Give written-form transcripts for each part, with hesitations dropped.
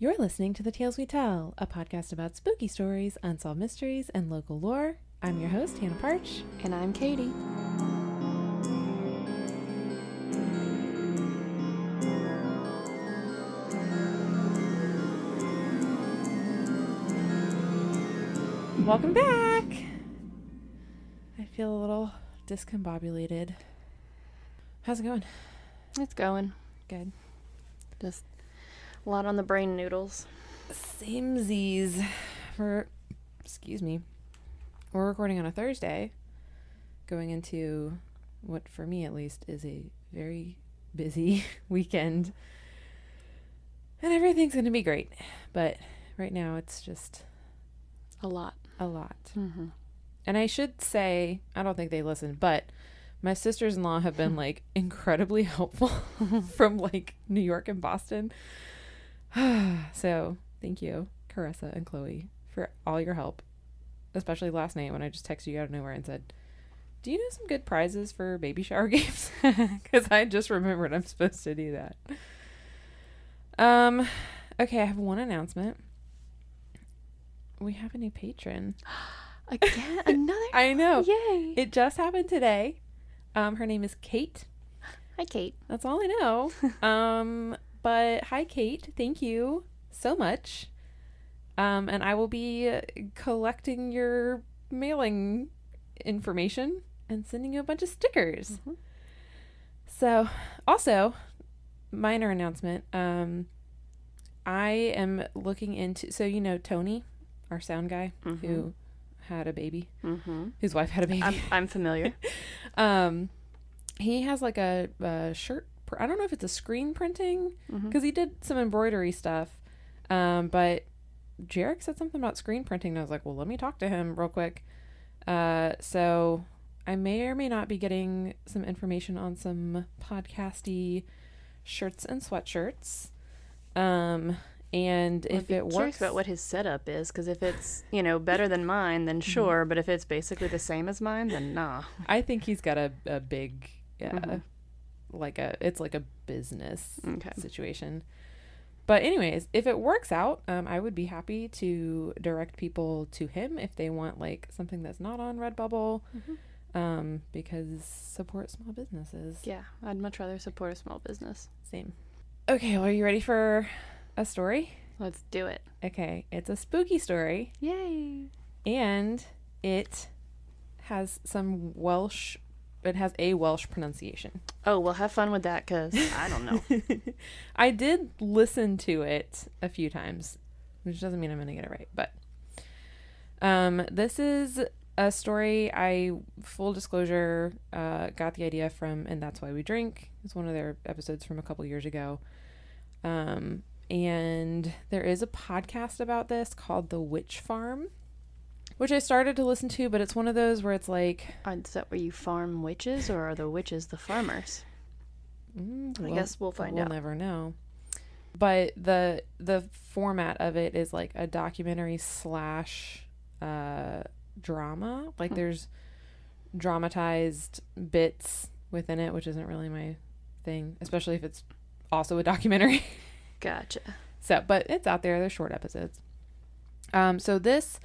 You're listening to The Tales We Tell, a podcast about spooky stories, unsolved mysteries, and local lore. I'm your host, Hannah Parch. And I'm Katy. Welcome back! I feel a little discombobulated. How's it going? It's going. Good. Just a lot on the brain noodles. Samesies. Excuse me. We're recording on a Thursday, going into what, for me at least, is a very busy weekend. And everything's going to be great. But right now it's just A lot. Mm-hmm. And I should say, I don't think they listen, but my sisters-in-law have been like incredibly helpful from like New York and Boston. So thank you, Carissa and Chloe, for all your help, especially last night when I just texted you out of nowhere and said, do you know some good prizes for baby shower games? Because I just remembered I'm supposed to do that. Okay, I have one announcement. We have a new patron. Again? Another? I know. Yay. It just happened today. Her name is Kate. Hi, Kate. That's all I know. But hi, Kate. Thank you so much. And I will be collecting your mailing information and sending you a bunch of stickers. Mm-hmm. So, also, minor announcement. I am looking into, so you know Tony, our sound guy, mm-hmm. who had a baby, mm-hmm. whose wife had a baby. I'm familiar. He has like a shirt. I don't know if it's a screen printing because he did some embroidery stuff. But Jarek said something about screen printing. And I was like, well, let me talk to him real quick. So I may or may not be getting some information on some podcasty shirts and sweatshirts. And if it works, curious about what his setup is, because if it's, better than mine, then sure. But if it's basically the same as mine, then nah. I think he's got a big, it's like a business situation. But anyways, if it works out, I would be happy to direct people to him if they want like something that's not on Redbubble, because support small businesses. Yeah, I'd much rather support a small business. Same. Okay, well, are you ready for a story? Let's do it. Okay, it's a spooky story. Yay! And it has some Welsh. It has a Welsh pronunciation. Oh, well, have fun with that, because I don't know. I did listen to it a few times, which doesn't mean I'm going to get it right. But this is a story full disclosure, got the idea from And That's Why We Drink. It's one of their episodes from a couple years ago. And there is a podcast about this called The Witch Farm, which I started to listen to, but it's one of those where it's like... Is that where you farm witches, or are the witches the farmers? I guess we'll find out. We'll never know. But the format of it is like a documentary / drama. Like there's dramatized bits within it, which isn't really my thing, especially if it's also a documentary. Gotcha. So, but it's out there. They're short episodes. So this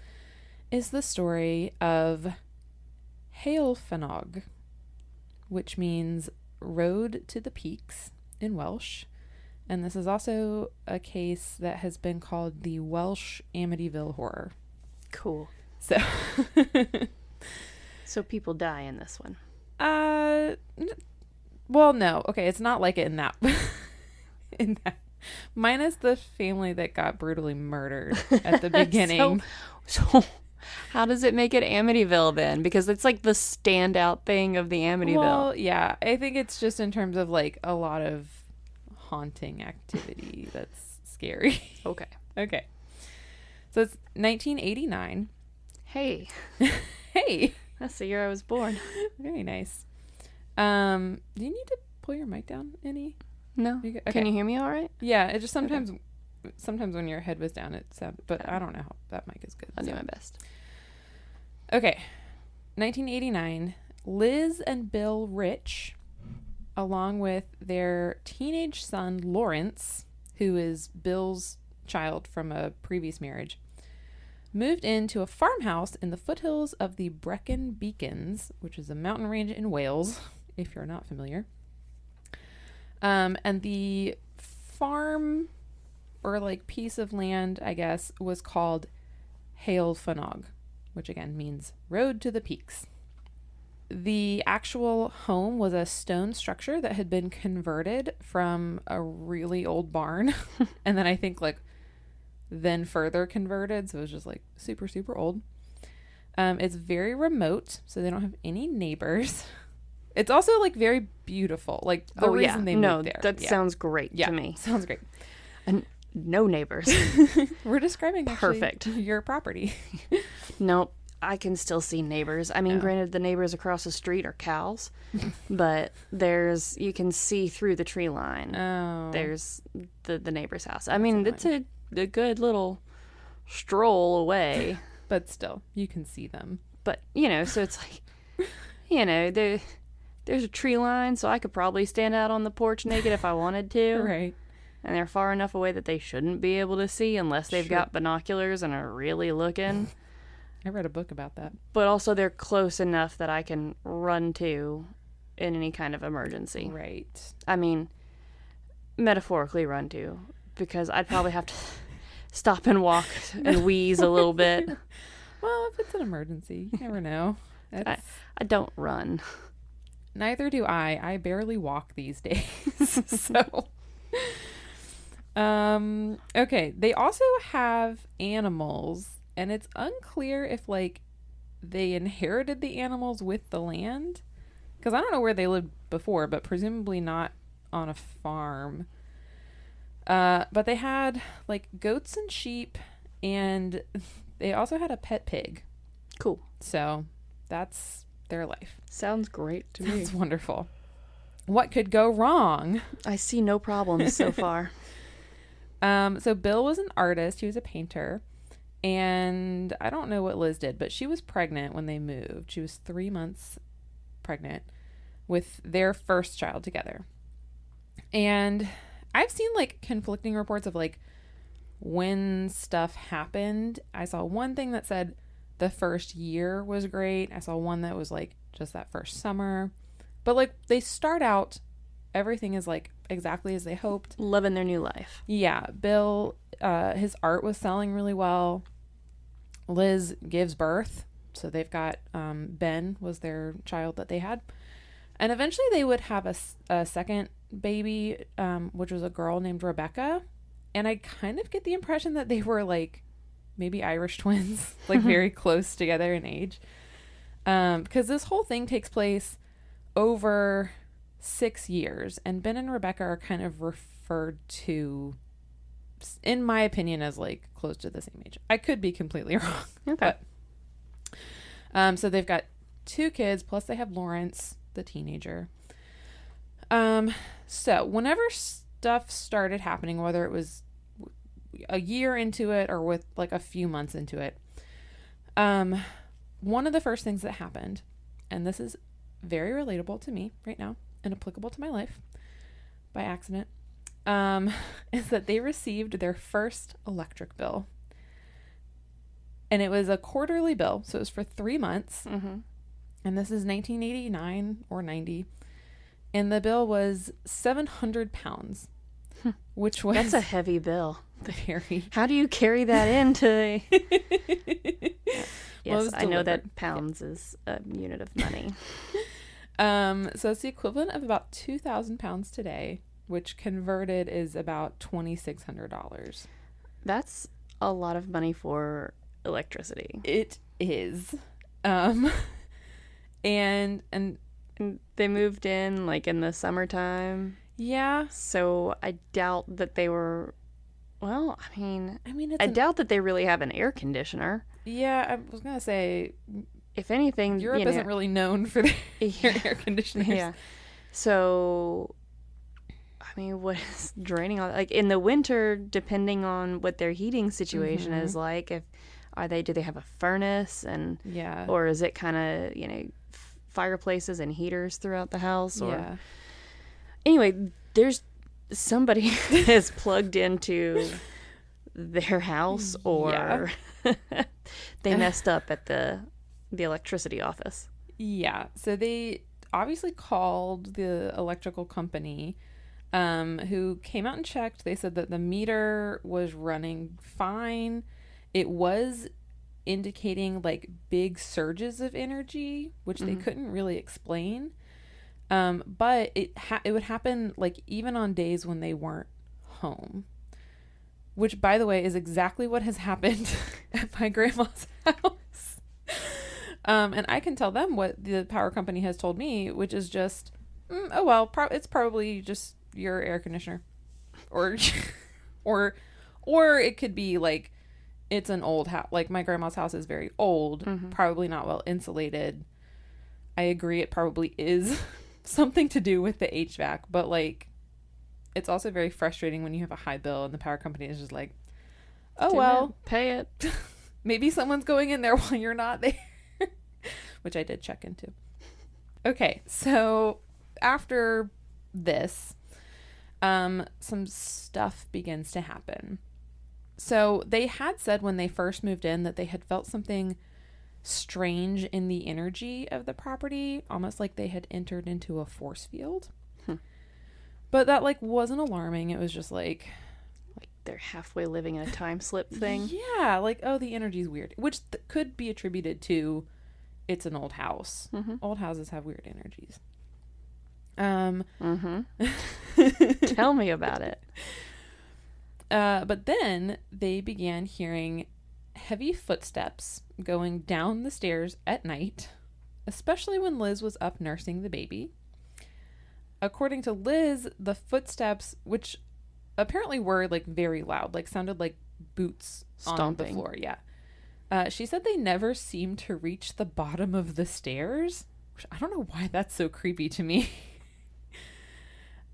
is the story of Heol Fanog, which means road to the peaks in Welsh. And this is also a case that has been called the Welsh Amityville Horror. Cool. So, so people die in this one. Well, no. Okay, it's not like it in that. Minus the family that got brutally murdered at the beginning. So how does it make it Amityville then? Because it's like the standout thing of the Amityville. Well, yeah. I think it's just in terms of like a lot of haunting activity that's scary. Okay. Okay. So it's 1989. Hey. Hey. That's the year I was born. Very nice. Do you need to pull your mic down any? No. Okay. Can you hear me all right? Yeah, it just sometimes when your head was down it sounded, but I don't know how that mic is good. I'll do my best. Okay. 1989, Liz and Bill Rich, along with their teenage son Lawrence, who is Bill's child from a previous marriage, moved into a farmhouse in the foothills of the Brecon Beacons, which is a mountain range in Wales, if you're not familiar. And the farm, or like piece of land, I guess, was called Heol Fanog, which again means road to the peaks. The actual home was a stone structure that had been converted from a really old barn. And then I think like then further converted. So it was just like super, super old. It's very remote, so they don't have any neighbors. It's also like very beautiful. Like the reason they moved there. That sounds great to me. Sounds great. And no neighbors. We're describing perfect your property. Nope. I can still see neighbors. I mean, granted, the neighbors across the street are cows, but you can see through the tree line. Oh. There's the neighbor's house. I mean, it's a good little stroll away. But still, you can see them. But, so it's like, there's a tree line, so I could probably stand out on the porch naked if I wanted to. Right. And they're far enough away that they shouldn't be able to see unless they've got binoculars and are really looking. I read a book about that. But also they're close enough that I can run to in any kind of emergency. Right. I mean, metaphorically run to, because I'd probably have to stop and walk and wheeze a little bit. Well, if it's an emergency, you never know. I don't run. Neither do I. I barely walk these days. So, okay. They also have animals. And it's unclear if, like, they inherited the animals with the land. Because I don't know where they lived before, but presumably not on a farm. But they had, like, goats and sheep, and they also had a pet pig. Cool. So that's their life. Sounds great to me. Sounds wonderful. What could go wrong? I see no problems so far. So Bill was an artist. He was a painter. And I don't know what Liz did, but she was pregnant when they moved. She was 3 months pregnant with their first child together. And I've seen like conflicting reports of like when stuff happened. I saw one thing that said the first year was great. I saw one that was like just that first summer. But like they start out, everything is like exactly as they hoped. Loving their new life. Yeah. Bill, his art was selling really well. Liz gives birth, so they've got Ben was their child that they had, and eventually they would have a second baby, which was a girl named Rebecca, and I kind of get the impression that they were like maybe Irish twins, like very close together in age, because this whole thing takes place over 6 years, and Ben and Rebecca are kind of referred to, in my opinion, as like close to the same age. I could be completely wrong. Okay. But, so they've got 2 kids, plus they have Lawrence, the teenager. So whenever stuff started happening, whether it was a year into it or with like a few months into it, one of the first things that happened, and this is very relatable to me right now and applicable to my life by accident, is that they received their first electric bill. And it was a quarterly bill, so it was for 3 months. Mm-hmm. And this is 1989 or 90. And the bill was 700 pounds, which was... That's a heavy bill. Very. How do you carry that into... Yes, I know delivered. that pounds is a unit of money. So it's the equivalent of about 2,000 pounds today, which converted is about $2,600. That's a lot of money for electricity. It is. And they moved in like in the summertime. yeah. So I doubt that they were, well, I mean it's doubt that they really have an air conditioner. Yeah, I was going to say, If anything, Europe isn't really known for their air conditioners. Yeah. So, I mean, what is draining on, like in the winter, depending on what their heating situation is like, do they have a furnace and, Yeah. or is it kind of, fireplaces and heaters throughout the house? Or Yeah. Anyway, there's somebody has plugged into their house or they messed up at the electricity office. Yeah. So they obviously called the electrical company, who came out and checked. They said that the meter was running fine. It was indicating like big surges of energy, which they couldn't really explain. But it would happen like even on days when they weren't home, which, by the way, is exactly what has happened at my grandma's house. And I can tell them what the power company has told me, which is just, oh well, it's probably just your air conditioner, or or it could be like it's an old house. Like my grandma's house is very old, probably not well insulated. I agree, it probably is something to do with the HVAC, but like it's also very frustrating when you have a high bill and the power company is just like, oh well, pay it. Maybe someone's going in there while you're not there. Which I did check into. Okay, so after this, some stuff begins to happen. So they had said when they first moved in that they had felt something strange in the energy of the property, almost like they had entered into a force field. But that like wasn't alarming. It was just like they're halfway living in a time slip thing. Yeah, like, oh, the energy's weird, which could be attributed to it's an old house. Old houses have weird energies. Tell me about it. But then they began hearing heavy footsteps going down the stairs at night, especially when Liz was up nursing the baby. According to Liz, the footsteps, which apparently were like very loud, like sounded like boots stomping on the floor. Yeah. She said they never seemed to reach the bottom of the stairs, which I don't know why that's so creepy to me.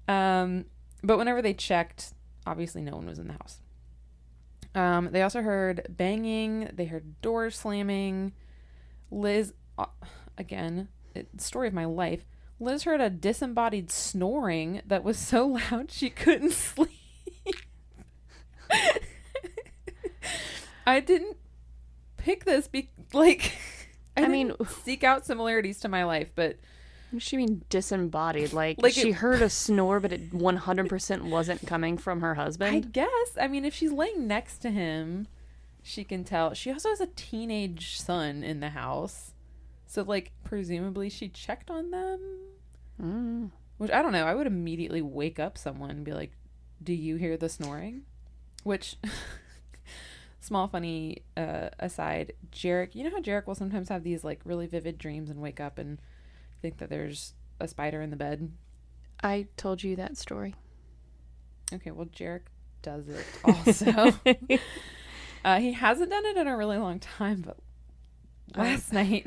But whenever they checked, obviously no one was in the house. They also heard banging. They heard doors slamming. Liz, again, story of my life. Liz heard a disembodied snoring that was so loud she couldn't sleep. I didn't pick this I mean, seek out similarities to my life, but what does she mean disembodied? Like she heard a snore, but it 100% wasn't coming from her husband? I guess. I mean, if she's laying next to him, she can tell. She also has a teenage son in the house. So, like, presumably she checked on them. Which, I don't know. I would immediately wake up someone and be like, do you hear the snoring? Which, small funny aside, Jarek, you know how Jarek will sometimes have these, like, really vivid dreams and wake up and think that there's a spider in the bed? I told you that story. Okay, well, Jarek does it also. He hasn't done it in a really long time, but last night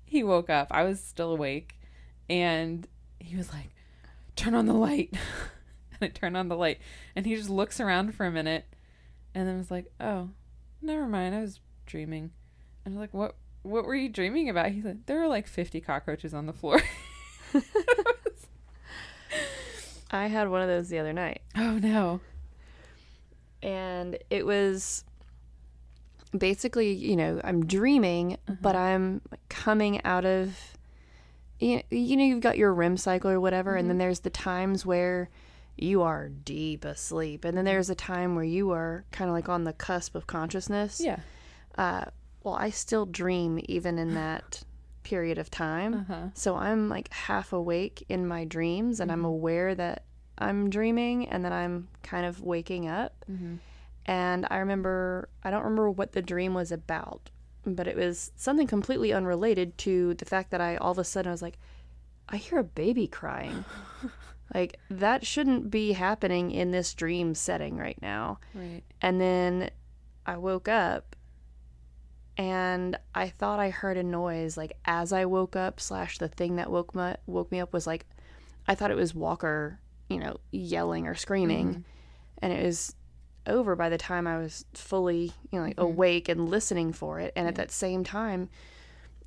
he woke up. I was still awake, and he was like, turn on the light. And I turned on the light, and he just looks around for a minute, and then was like, oh, never mind, I was dreaming. And I was like, what were you dreaming about? He said, there were like 50 cockroaches on the floor. I had one of those the other night. Oh, no. And it was basically, you know, I'm dreaming, but I'm coming out of, you know, you've got your REM cycle or whatever, and then there's the times where you are deep asleep, and then there's a time where you are kind of like on the cusp of consciousness. Yeah. Well, I still dream even in that period of time. So I'm like half awake in my dreams, and I'm aware that I'm dreaming, and then I'm kind of waking up. And I don't remember what the dream was about, but it was something completely unrelated to the fact that all of a sudden I was like, I hear a baby crying. Like, that shouldn't be happening in this dream setting right now. Right. And then I woke up, and I thought I heard a noise, like, as I woke up / the thing that woke me up was, like, I thought it was Walker, you know, yelling or screaming. And it was over by the time I was fully, you know, like, awake and listening for it. And at that same time,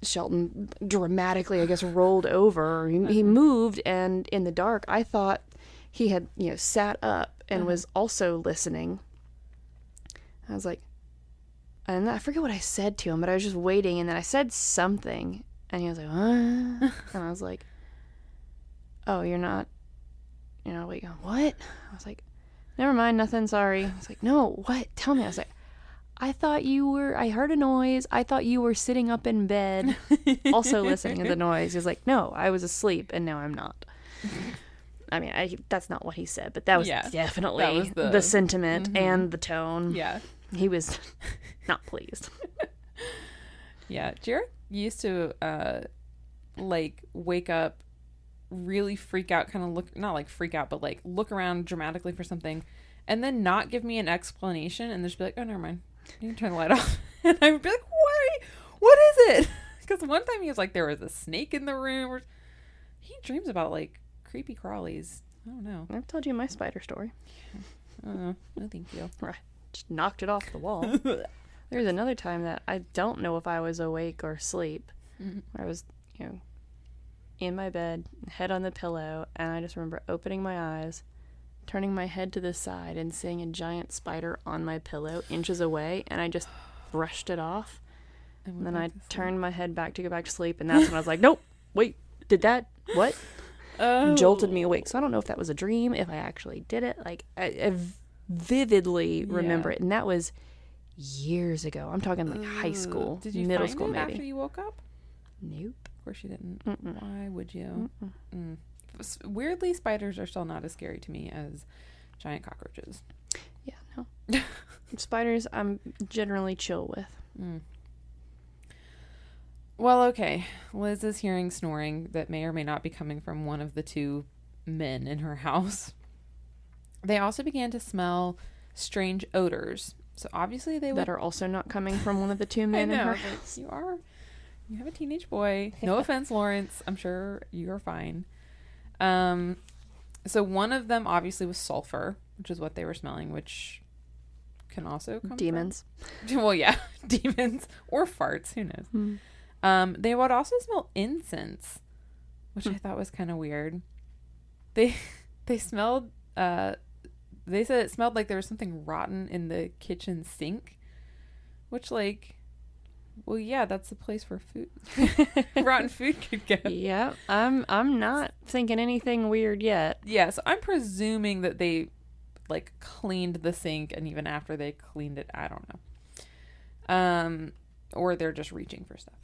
Shelton dramatically, I guess, rolled over. He moved, and in the dark, I thought he had, you know, sat up and was also listening. I was like, and I forget what I said to him, but I was just waiting, and then I said something, and he was like, what? And I was like, oh, you're not wait, what? I was like, never mind, nothing, sorry. I was like, no, what? Tell me. I was like, I heard a noise. I thought you were sitting up in bed, also listening to the noise. He was like, no, I was asleep, and now I'm not. I mean, that's not what he said, but that was definitely that was the sentiment and the tone. Yeah. He was not pleased. Yeah. Jared used to, wake up, really freak out, kind of look, not like freak out, but like look around dramatically for something, and then not give me an explanation, and just be like, oh, never mind. You can turn the light off. And I would be like, why? What is it? Because one time he was like, there was a snake in the room. Or... He dreams about like creepy crawlies. I don't know. I've told you my spider story. No, thank you. Right. Just knocked it off the wall. There's another time that I don't know if I was awake or asleep. I was, in my bed, head on the pillow, and I just remember opening my eyes, turning my head to the side, and seeing a giant spider on my pillow inches away, and I just brushed it off. And then I turned my head back to go back to sleep, and that's when I was like, nope, wait, did that, what? Jolted me awake. So I don't know if that was a dream, if I actually did it. Like, I vividly remember it, and that was years ago. I'm talking like high school, did you middle find school, it maybe. After you woke up? Nope. Of course you didn't. Why would you? Weirdly, spiders are still not as scary to me as giant cockroaches. Yeah, no. Spiders, I'm generally chill with. Well, okay. Liz is hearing snoring that may or may not be coming from one of the two men in her house. They also began to smell strange odors. So obviously they that are also not coming from one of the two men in her house. You have a teenage boy. No offense, Lawrence. I'm sure you're fine. So one of them obviously was sulfur, which is what they were smelling, which can also come demons. Well, yeah, demons or farts. Who knows? They would also smell incense, which I thought was kind of weird. They smelled. They said it smelled like there was something rotten in the kitchen sink, which like. Well, yeah, that's the place where food, rotten food could go. Yeah, I'm not thinking anything weird yet. Yeah, so I'm presuming that they, like, cleaned the sink, and even after they cleaned it, I don't know. Or they're just reaching for stuff.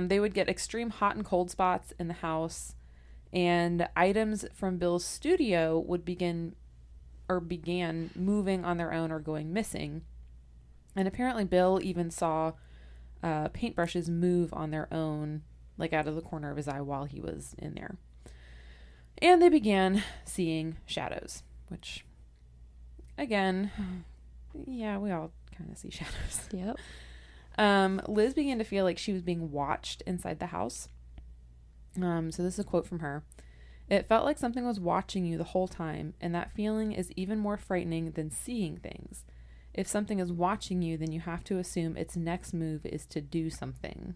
They would get extreme hot and cold spots in the house, and items from Bill's studio would began moving on their own or going missing. And apparently Bill even saw paintbrushes move on their own, like out of the corner of his eye while he was in there. And they began seeing shadows, which, again, yeah, we all kind of see shadows. Yep. Liz began to feel like she was being watched inside the house. So this is a quote from her. "It felt like something was watching you the whole time, and that feeling is even more frightening than seeing things. If something is watching you, then you have to assume its next move is to do something."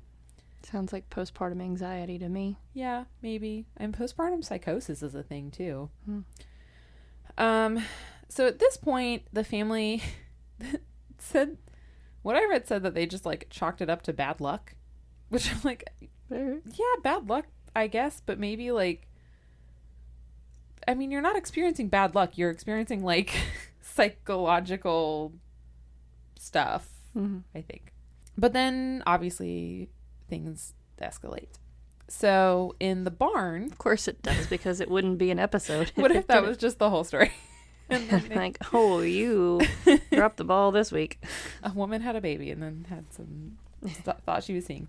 Sounds like postpartum anxiety to me. Yeah, maybe. And postpartum psychosis is a thing, too. So at this point, the family said... What I read said that they just, like, chalked it up to bad luck. Which I'm like, yeah, bad luck, I guess. But maybe, like... I mean, you're not experiencing bad luck. You're experiencing, like, psychological... stuff, I think. But then obviously things escalate. So in the barn, of course it does, because it wouldn't be an episode. What if that was just the whole story? And then like, oh, you dropped the ball this week. A woman had a baby and then had some thought she was seeing.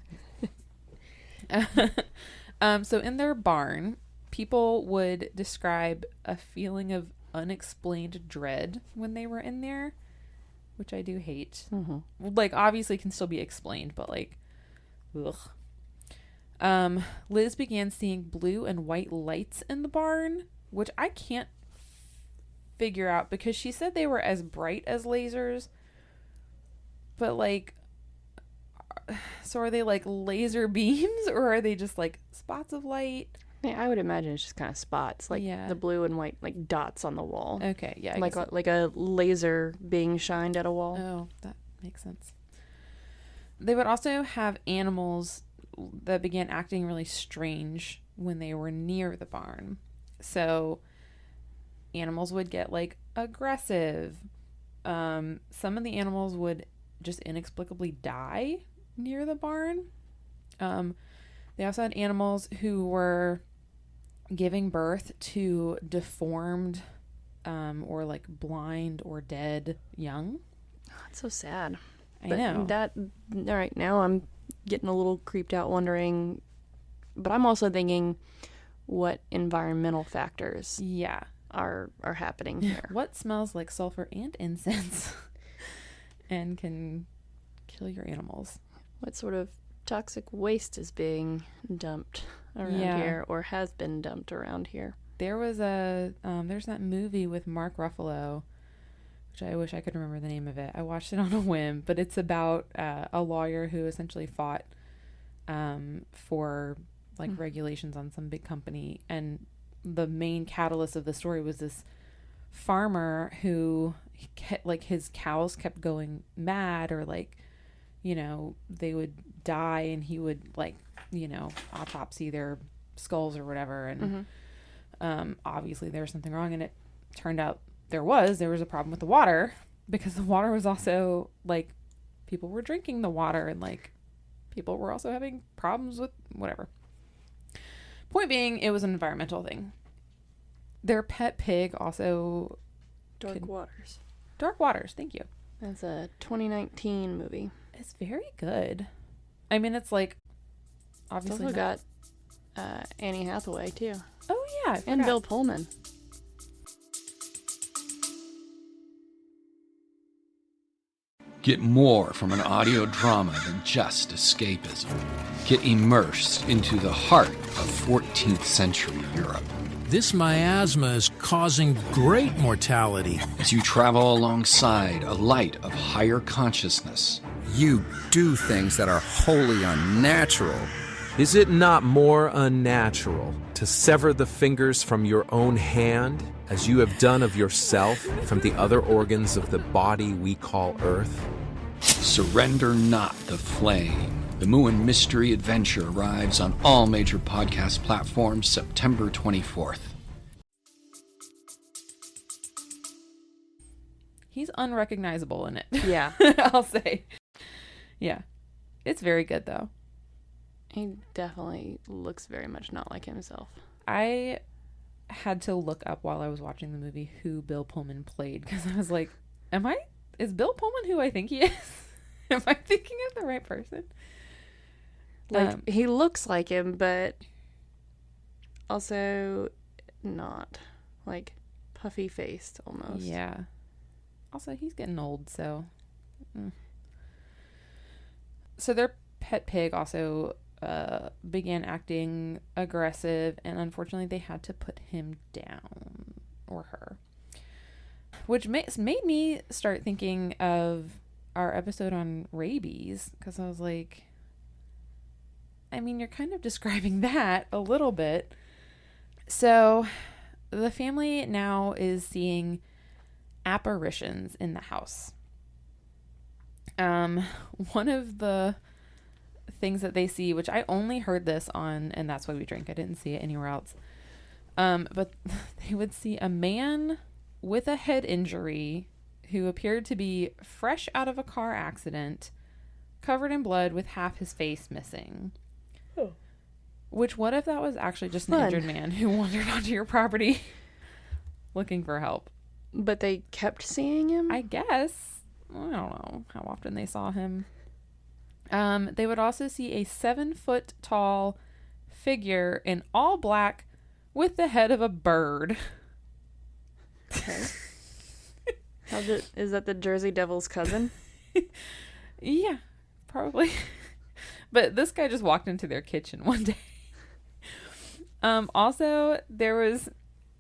So in their barn, people would describe a feeling of unexplained dread when they were in there, which I do hate. Like, obviously can still be explained, but like, ugh. Liz began seeing blue and white lights in the barn, which I can't figure out, because she said they were as bright as lasers, but like, so are they like laser beams, or are they just like spots of light? Yeah, I would imagine it's just kind of spots, like the blue and white, like dots on the wall. Okay, yeah. Like a laser being shined at a wall. Oh, that makes sense. They would also have animals that began acting really strange when they were near the barn. So animals would get like aggressive. Some of the animals would just inexplicably die near the barn. They also had animals who were giving birth to deformed or like blind or dead young. Oh, that's so sad. I know. All right, now I'm getting a little creeped out wondering, but I'm also thinking what environmental factors are happening here. What smells like sulfur and incense and can kill your animals? What sort of toxic waste is being dumped around here or has been dumped around here? There was there's that movie with Mark Ruffalo, which I wish I could remember the name of it. I watched it on a whim, but it's about a lawyer who essentially fought for like regulations on some big company, and the main catalyst of the story was this farmer who like his cows kept going mad, or like, you know, they would die and he would like, you know, autopsy their skulls or whatever, and obviously there was something wrong, and it turned out there was a problem with the water, because the water was also like, people were drinking the water, and like people were also having problems with whatever. Point being, it was an environmental thing. Their pet pig also... Dark Waters. Dark Waters, thank you. That's a 2019 movie. It's very good. I mean, it's like... obviously it's also got Annie Hathaway, too. Oh, yeah. And Bill Pullman. Get more from an audio drama than just escapism. Get immersed into the heart of 14th century Europe. This miasma is causing great mortality. As you travel alongside a light of higher consciousness. You do things that are wholly unnatural. Is it not more unnatural to sever the fingers from your own hand, as you have done of yourself from the other organs of the body we call Earth? Surrender not the flame. The Muin Mystery Adventure arrives on all major podcast platforms September 24th. He's unrecognizable in it. Yeah. I'll say. Yeah. It's very good, though. He definitely looks very much not like himself. I had to look up while I was watching the movie who Bill Pullman played, because I was like, is Bill Pullman who I think he is? Am I thinking of the right person? Like, he looks like him, but also not. Like, puffy-faced almost. Yeah. Also, he's getting old, so... So their pet pig also began acting aggressive, and unfortunately they had to put him down, or her. Which made me start thinking of our episode on rabies, because I was like, I mean, you're kind of describing that a little bit. So the family now is seeing apparitions in the house. One of the things that they see, which I only heard this on And That's Why We Drink, I didn't see it anywhere else. But they would see a man with a head injury who appeared to be fresh out of a car accident, covered in blood with half his face missing. Oh. Which, what if that was actually just an injured man who wandered onto your property looking for help? But they kept seeing him? I guess. I don't know how often they saw him. They would also see a 7-foot tall figure in all black with the head of a bird. Okay. Is that the Jersey Devil's cousin? Yeah, probably. But this guy just walked into their kitchen one day. Also, there was,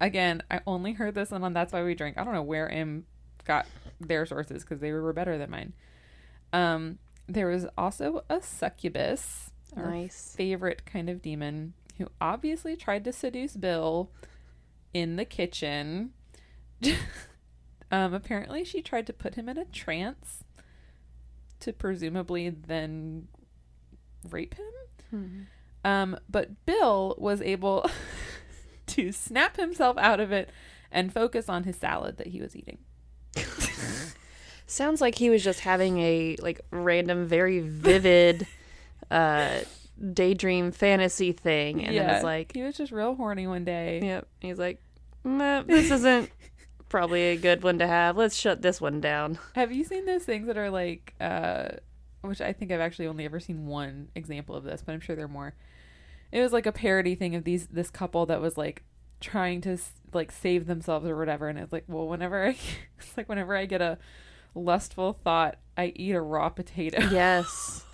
again, I only heard this one on That's Why We Drink. I don't know where M got their sources, because they were better than mine. There was also a succubus, our favorite kind of demon, who obviously tried to seduce Bill in the kitchen. Apparently she tried to put him in a trance to presumably then rape him. But Bill was able to snap himself out of it and focus on his salad that he was eating. Sounds like he was just having a like random, very vivid daydream fantasy thing, and it was like he was just real horny one day. Yep. He's like, this isn't probably a good one to have. Let's shut this one down. Have you seen those things that are like, which I think I've actually only ever seen one example of this, but I'm sure there are more. It was like a parody thing of this couple that was like trying to like save themselves or whatever, and it's like, well, whenever I get a lustful thought, I eat a raw potato. Yes.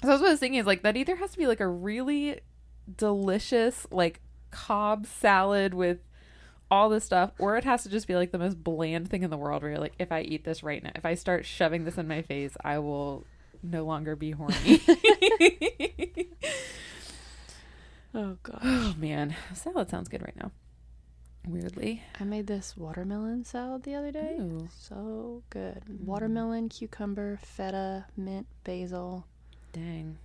So that's what I was thinking, is like that either has to be like a really delicious like Cobb salad with all this stuff, or it has to just be like the most bland thing in the world where you're like, if I eat this right now, if I start shoving this in my face, I will no longer be horny. Oh gosh. Oh man, salad sounds good right now. Weirdly, I made this watermelon salad the other day. Ooh. So good. Watermelon, cucumber, feta, mint, basil. Dang.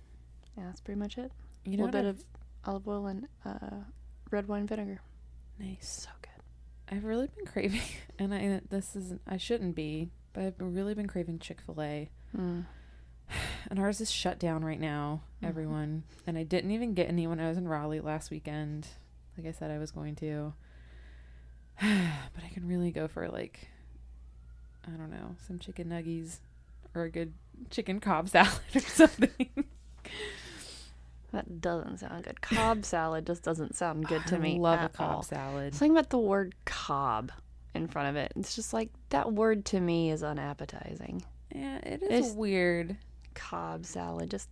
Yeah, that's pretty much it. You A know little what bit of olive oil and red wine vinegar. Nice. So good. I've really been craving, and I shouldn't be, but I've really been craving Chick-fil-A. And ours is shut down right now, everyone. And I didn't even get any when I was in Raleigh last weekend, like I said I was going to. But I can really go for like, I don't know, some chicken nuggies or a good chicken Cobb salad or something. That doesn't sound good. Cobb salad just doesn't sound good to me. I love a at Cobb all. salad. Something about the word Cobb in front of it. It's just like, that word to me is unappetizing. Yeah, it is It's weird. Cobb salad, just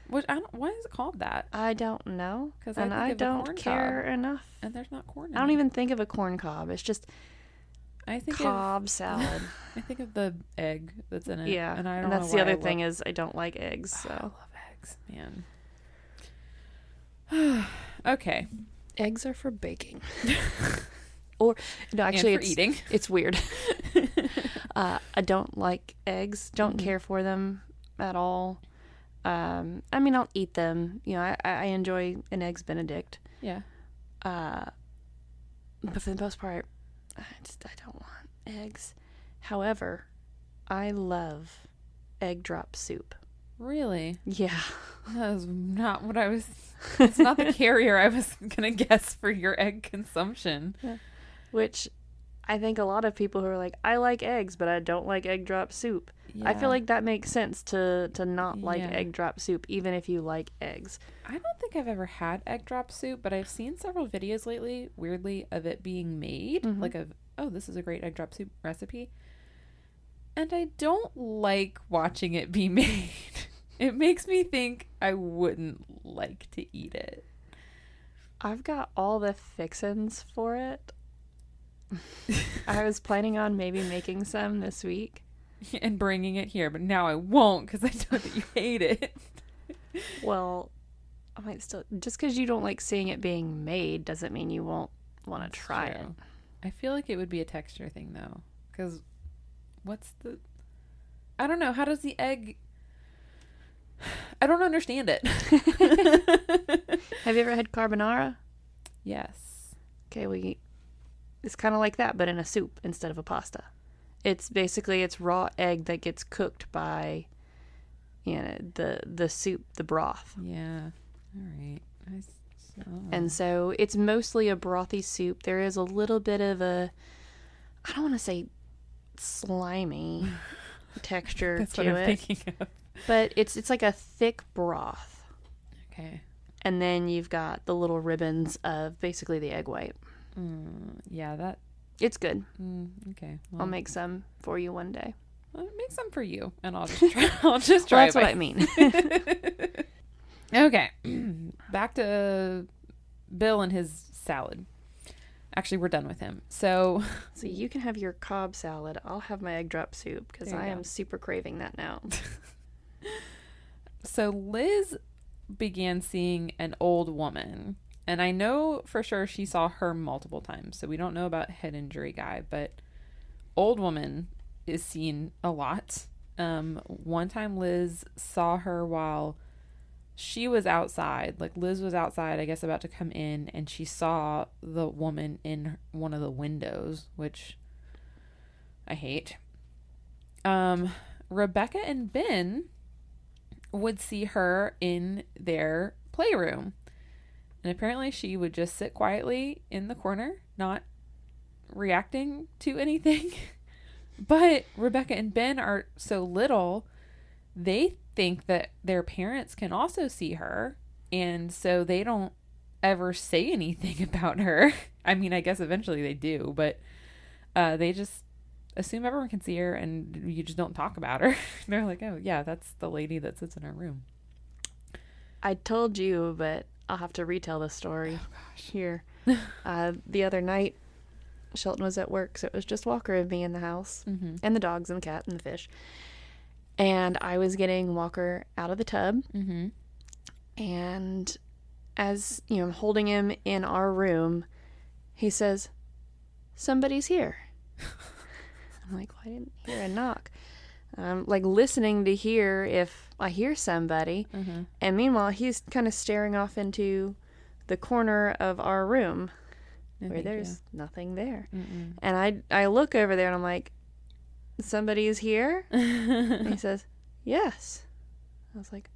Which why is it called that? I don't know, 'Cause and I think of a don't corn care cob, enough. and there's not corn. I don't even think of a corn cob. It's just I think Cobb salad. I think of the egg that's in it. Yeah, and I don't and that's know the why other thing is I don't like eggs. I So love eggs, man. Okay. eggs are for baking, or no, actually, and for eating. It's weird. I don't like eggs. Don't care for them at all. I mean, I'll eat them. You know, I enjoy an eggs Benedict. Yeah. But for the most part, I don't want eggs. However, I love egg drop soup. Really? Yeah. That was not what I was. It's not the carrier I was gonna guess for your egg consumption. Yeah. Which I think a lot of people who are like, I like eggs, but I don't like egg drop soup. Yeah. I feel like that makes sense to not like Yeah. egg drop soup, even if you like eggs. I don't think I've ever had egg drop soup, but I've seen several videos lately, weirdly, of it being made. Like this is a great egg drop soup recipe. And I don't like watching it be made. It makes me think I wouldn't like to eat it. I've got all the fixins for it. I was planning on maybe making some this week. And bringing it here, but now I won't because I know that you hate it. Well, I might still, just because you don't like seeing it being made doesn't mean you won't want to try it. I feel like it would be a texture thing though, because I don't know, how does the egg, I don't understand it. Have you ever had carbonara? Yes. Okay, it's kind of like that, but in a soup instead of a pasta. It's basically, it's raw egg that gets cooked by, the soup, the broth. Yeah. All right. And so it's mostly a brothy soup. There is a little bit of I don't want to say slimy texture That's to what I'm it. thinking of. But it's like a thick broth. Okay. And then you've got the little ribbons of basically the egg white. Yeah, It's good. Okay. I'll make some for you one day. Well, make some for you, and I'll just try. I'll just try. Well, that's what I mean. Okay. Back to Bill and his salad. Actually, we're done with him. So you can have your Cobb salad. I'll have my egg drop soup because There you I go. am super craving that now. So Liz began seeing an old woman. And I know for sure she saw her multiple times. So we don't know about head injury guy, but old woman is seen a lot. One time Liz saw her while she was outside. Like Liz was outside, I guess, about to come in, and she saw the woman in one of the windows, which I hate. Rebecca and Ben would see her in their playroom. And apparently she would just sit quietly in the corner, not reacting to anything. But Rebecca and Ben are so little, they think that their parents can also see her. And so they don't ever say anything about her. I mean, I guess eventually they do, but they just assume everyone can see her and you just don't talk about her. They're like, oh, yeah, that's the lady that sits in her room. I told you, but I'll have to retell the story here. The other night, Shelton was at work, so it was just Walker and me in the house, and the dogs and the cat and the fish. And I was getting Walker out of the tub, and as you know, I'm holding him in our room, he says, "Somebody's here." I'm like, well, I didn't hear a knock. I'm like listening to hear if I hear somebody, and meanwhile he's kind of staring off into the corner of our room. Where there's nothing there. And I look over there and I'm like, somebody's here? And he says, yes. I was like,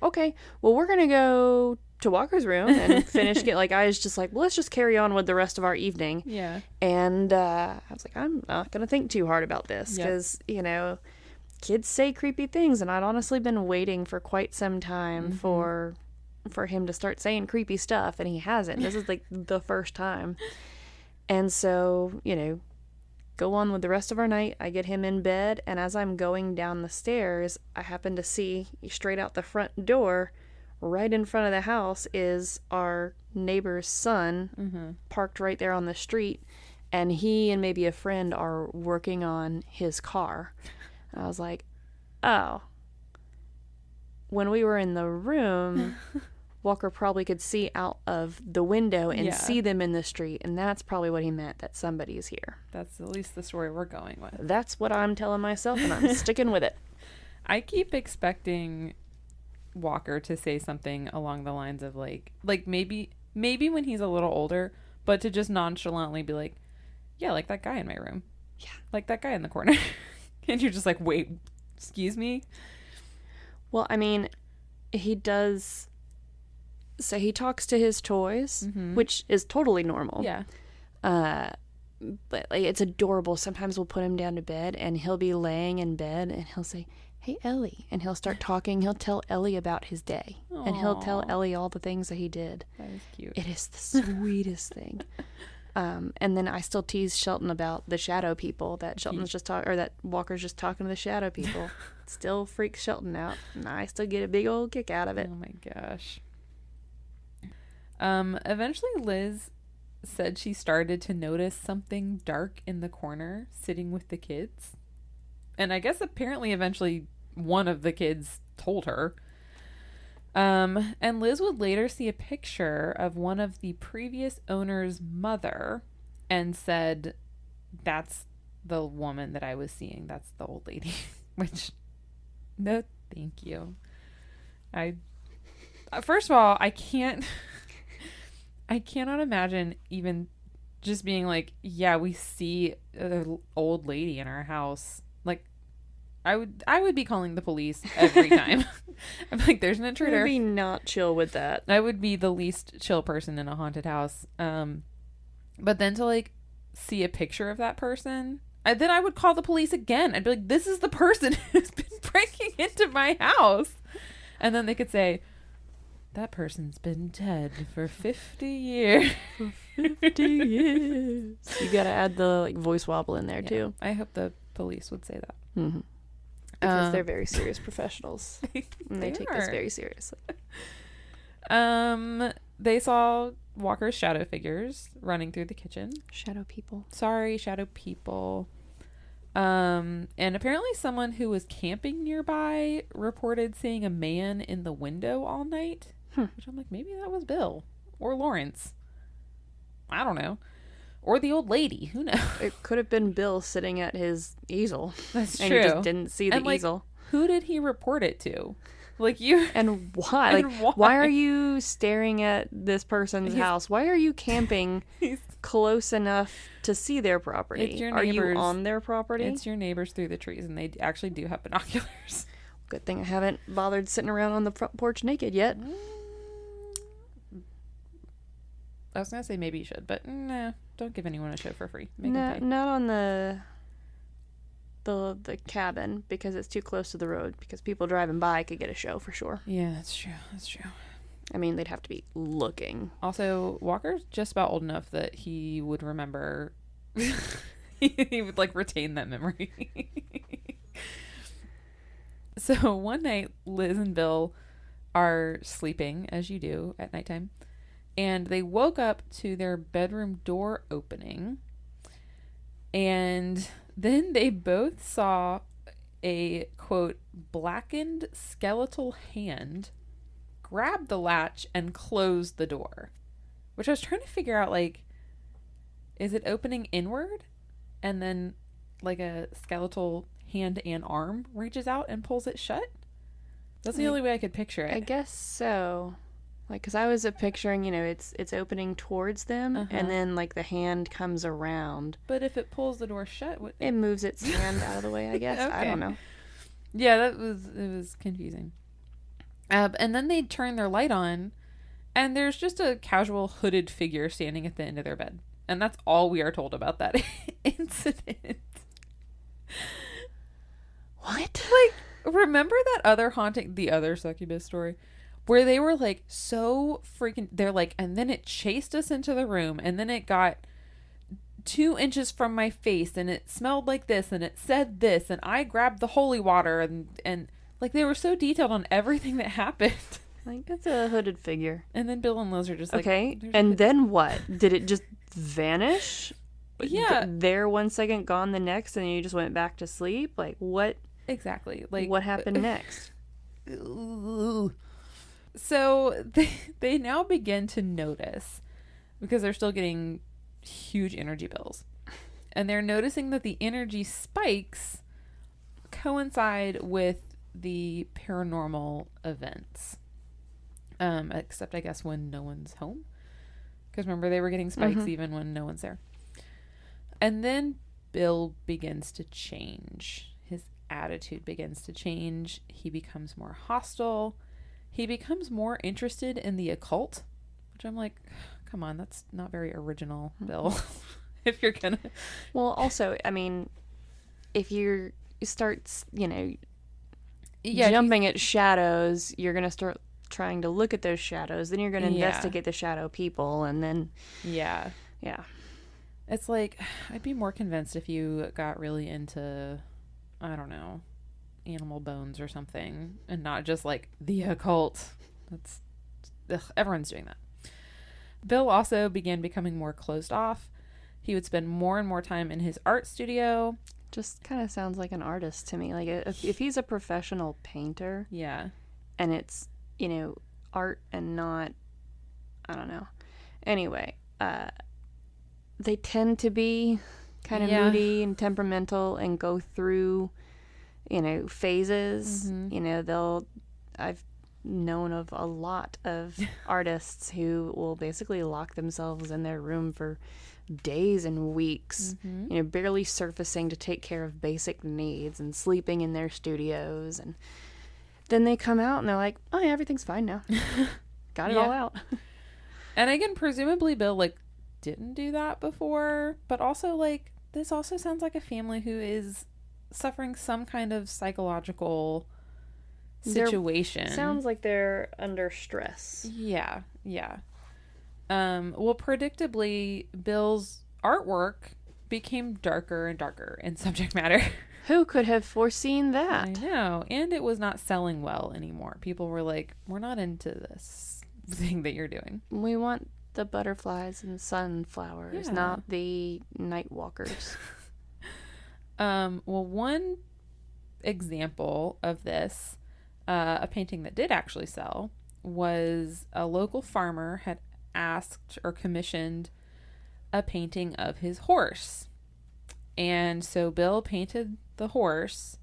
okay, well, we're going to go to Walker's room and finish I was just like, well, let's just carry on with the rest of our evening. Yeah. And I was like, I'm not going to think too hard about this because, you know, kids say creepy things. And I'd honestly been waiting for quite some time for him to start saying creepy stuff, and he hasn't. This is like the first time. And so, you know, go on with the rest of our night. I get him in bed, and as I'm going down the stairs, I happen to see straight out the front door, right in front of the house, is our neighbor's son, parked right there on the street, and he and maybe a friend are working on his car. And I was like, oh. When we were in the room, Walker probably could see out of the window and see them in the street, and that's probably what he meant, that somebody's here. That's at least the story we're going with. That's what I'm telling myself, and I'm sticking with it. I keep expecting Walker to say something along the lines of like maybe when he's a little older, but to just nonchalantly be like, yeah, like that guy in my room. Yeah. Like that guy in the corner. And you're just like, wait, excuse me? Well, I mean, he does. So he talks to his toys, which is totally normal. Yeah. But like, it's adorable. Sometimes we'll put him down to bed, and he'll be laying in bed, and he'll say, "Hey, Ellie," and he'll start talking. He'll tell Ellie about his day, and he'll tell Ellie all the things that he did. That is cute. It is the sweetest thing. And then I still tease Shelton about the shadow people that Shelton's just or that Walker's just talking to the shadow people. Still freaks Shelton out, and I still get a big old kick out of it. Oh my gosh. Eventually Liz said she started to notice something dark in the corner sitting with the kids. And I guess apparently eventually one of the kids told her. And Liz would later see a picture of one of the previous owner's mother and said, that's the woman that I was seeing. That's the old lady. Which, no, thank you. First of all, I cannot imagine even just being like, yeah, we see an old lady in our house. Like, I would be calling the police every time. I'm like, there's an intruder. I'd be not chill with that. I would be the least chill person in a haunted house. But then to like see a picture of that person, then I would call the police again. I'd be like, this is the person who's been breaking into my house. And then they could say, that person's been dead for 50 years. For 50 years. You gotta add the like voice wobble in there too. I hope the police would say that. Mm-hmm. Because they're very serious professionals. And they take this very seriously. They saw Walker's shadow figures running through the kitchen. Shadow people. Sorry, shadow people. And apparently someone who was camping nearby reported seeing a man in the window all night. Which I'm like, maybe that was Bill or Lawrence. I don't know. Or the old lady. Who knows? It could have been Bill sitting at his easel. That's and true. he just didn't see the easel. Who did he report it to? Like you. And why? And why are you staring at this person's house? Why are you camping close enough to see their property? It's your are you neighbors. on their property? It's your neighbors through the trees, and they actually do have binoculars. Good thing I haven't bothered sitting around on the front porch naked yet. I was gonna say maybe you should, but nah, don't give anyone a show for free. Make No, them pay. not on the cabin, because it's too close to the road, because people driving by could get a show for sure. Yeah, that's true. That's true. I mean, they'd have to be looking. Also, Walker's just about old enough that he would remember. He would like retain that memory. So one night, Liz and Bill are sleeping, as you do at nighttime, and they woke up to their bedroom door opening, and then they both saw a, quote, blackened skeletal hand grab the latch and close the door. Which I was trying to figure out, like, is it opening inward? And then, like, a skeletal hand and arm reaches out and pulls it shut? That's the only way I could picture it. I guess so. Like, because I was picturing, it's opening towards them, and then, like, the hand comes around. But if it pulls the door shut... It moves its hand out of the way, I guess. Okay. I don't know. Yeah, it was confusing. And then they turn their light on, and there's just a casual hooded figure standing at the end of their bed. And that's all we are told about that incident. What? Like, remember that other haunting, the other succubus story? Where they were, like, so freaking... They're like, and then it chased us into the room, and then it got 2 inches from my face, and it smelled like this, and it said this, and I grabbed the holy water, and like, they were so detailed on everything that happened. Like, that's a hooded figure. And then Bill and Liz are just like... Okay, and then what? Did it just vanish? Yeah. There 1 second, gone the next, and then you just went back to sleep? Like, what? Exactly. Like, what happened next? So they now begin to notice, because they're still getting huge energy bills, and they're noticing that the energy spikes coincide with the paranormal events, except I guess when no one's home, because remember, they were getting spikes even when no one's there. And then Bill begins to change. His attitude begins to change. He becomes more hostile. He becomes more interested in the occult, which I'm like, come on, that's not very original, Bill. If you're gonna... Well, also, I mean, if you start, jumping at shadows, you're going to start trying to look at those shadows. Then you're going to investigate the shadow people, and then... Yeah. Yeah. It's like, I'd be more convinced if you got really into, I don't know, animal bones or something, and not just like the occult. Everyone's doing that. Bill also began becoming more closed off. He would spend more and more time in his art studio. Just kind of sounds like an artist to me. Like, if he's a professional painter, yeah, and it's art and not, I don't know. Anyway, they tend to be kind of moody and temperamental and go through phases. I've known of a lot of artists who will basically lock themselves in their room for days and weeks, barely surfacing to take care of basic needs and sleeping in their studios, and then they come out and they're like, oh yeah, everything's fine now. Got it all out. And again, presumably Bill didn't do that before, but also this also sounds like a family who is suffering some kind of psychological situation. Sounds like they're under stress. Yeah. Well, predictably, Bill's artwork became darker and darker in subject matter. Who could have foreseen that? I know. And it was not selling well anymore. People were like, we're not into this thing that you're doing. We want the butterflies and sunflowers, not the night walkers. Well, one example of this, a painting that did actually sell, was a local farmer had asked or commissioned a painting of his horse. And so Bill painted the horse,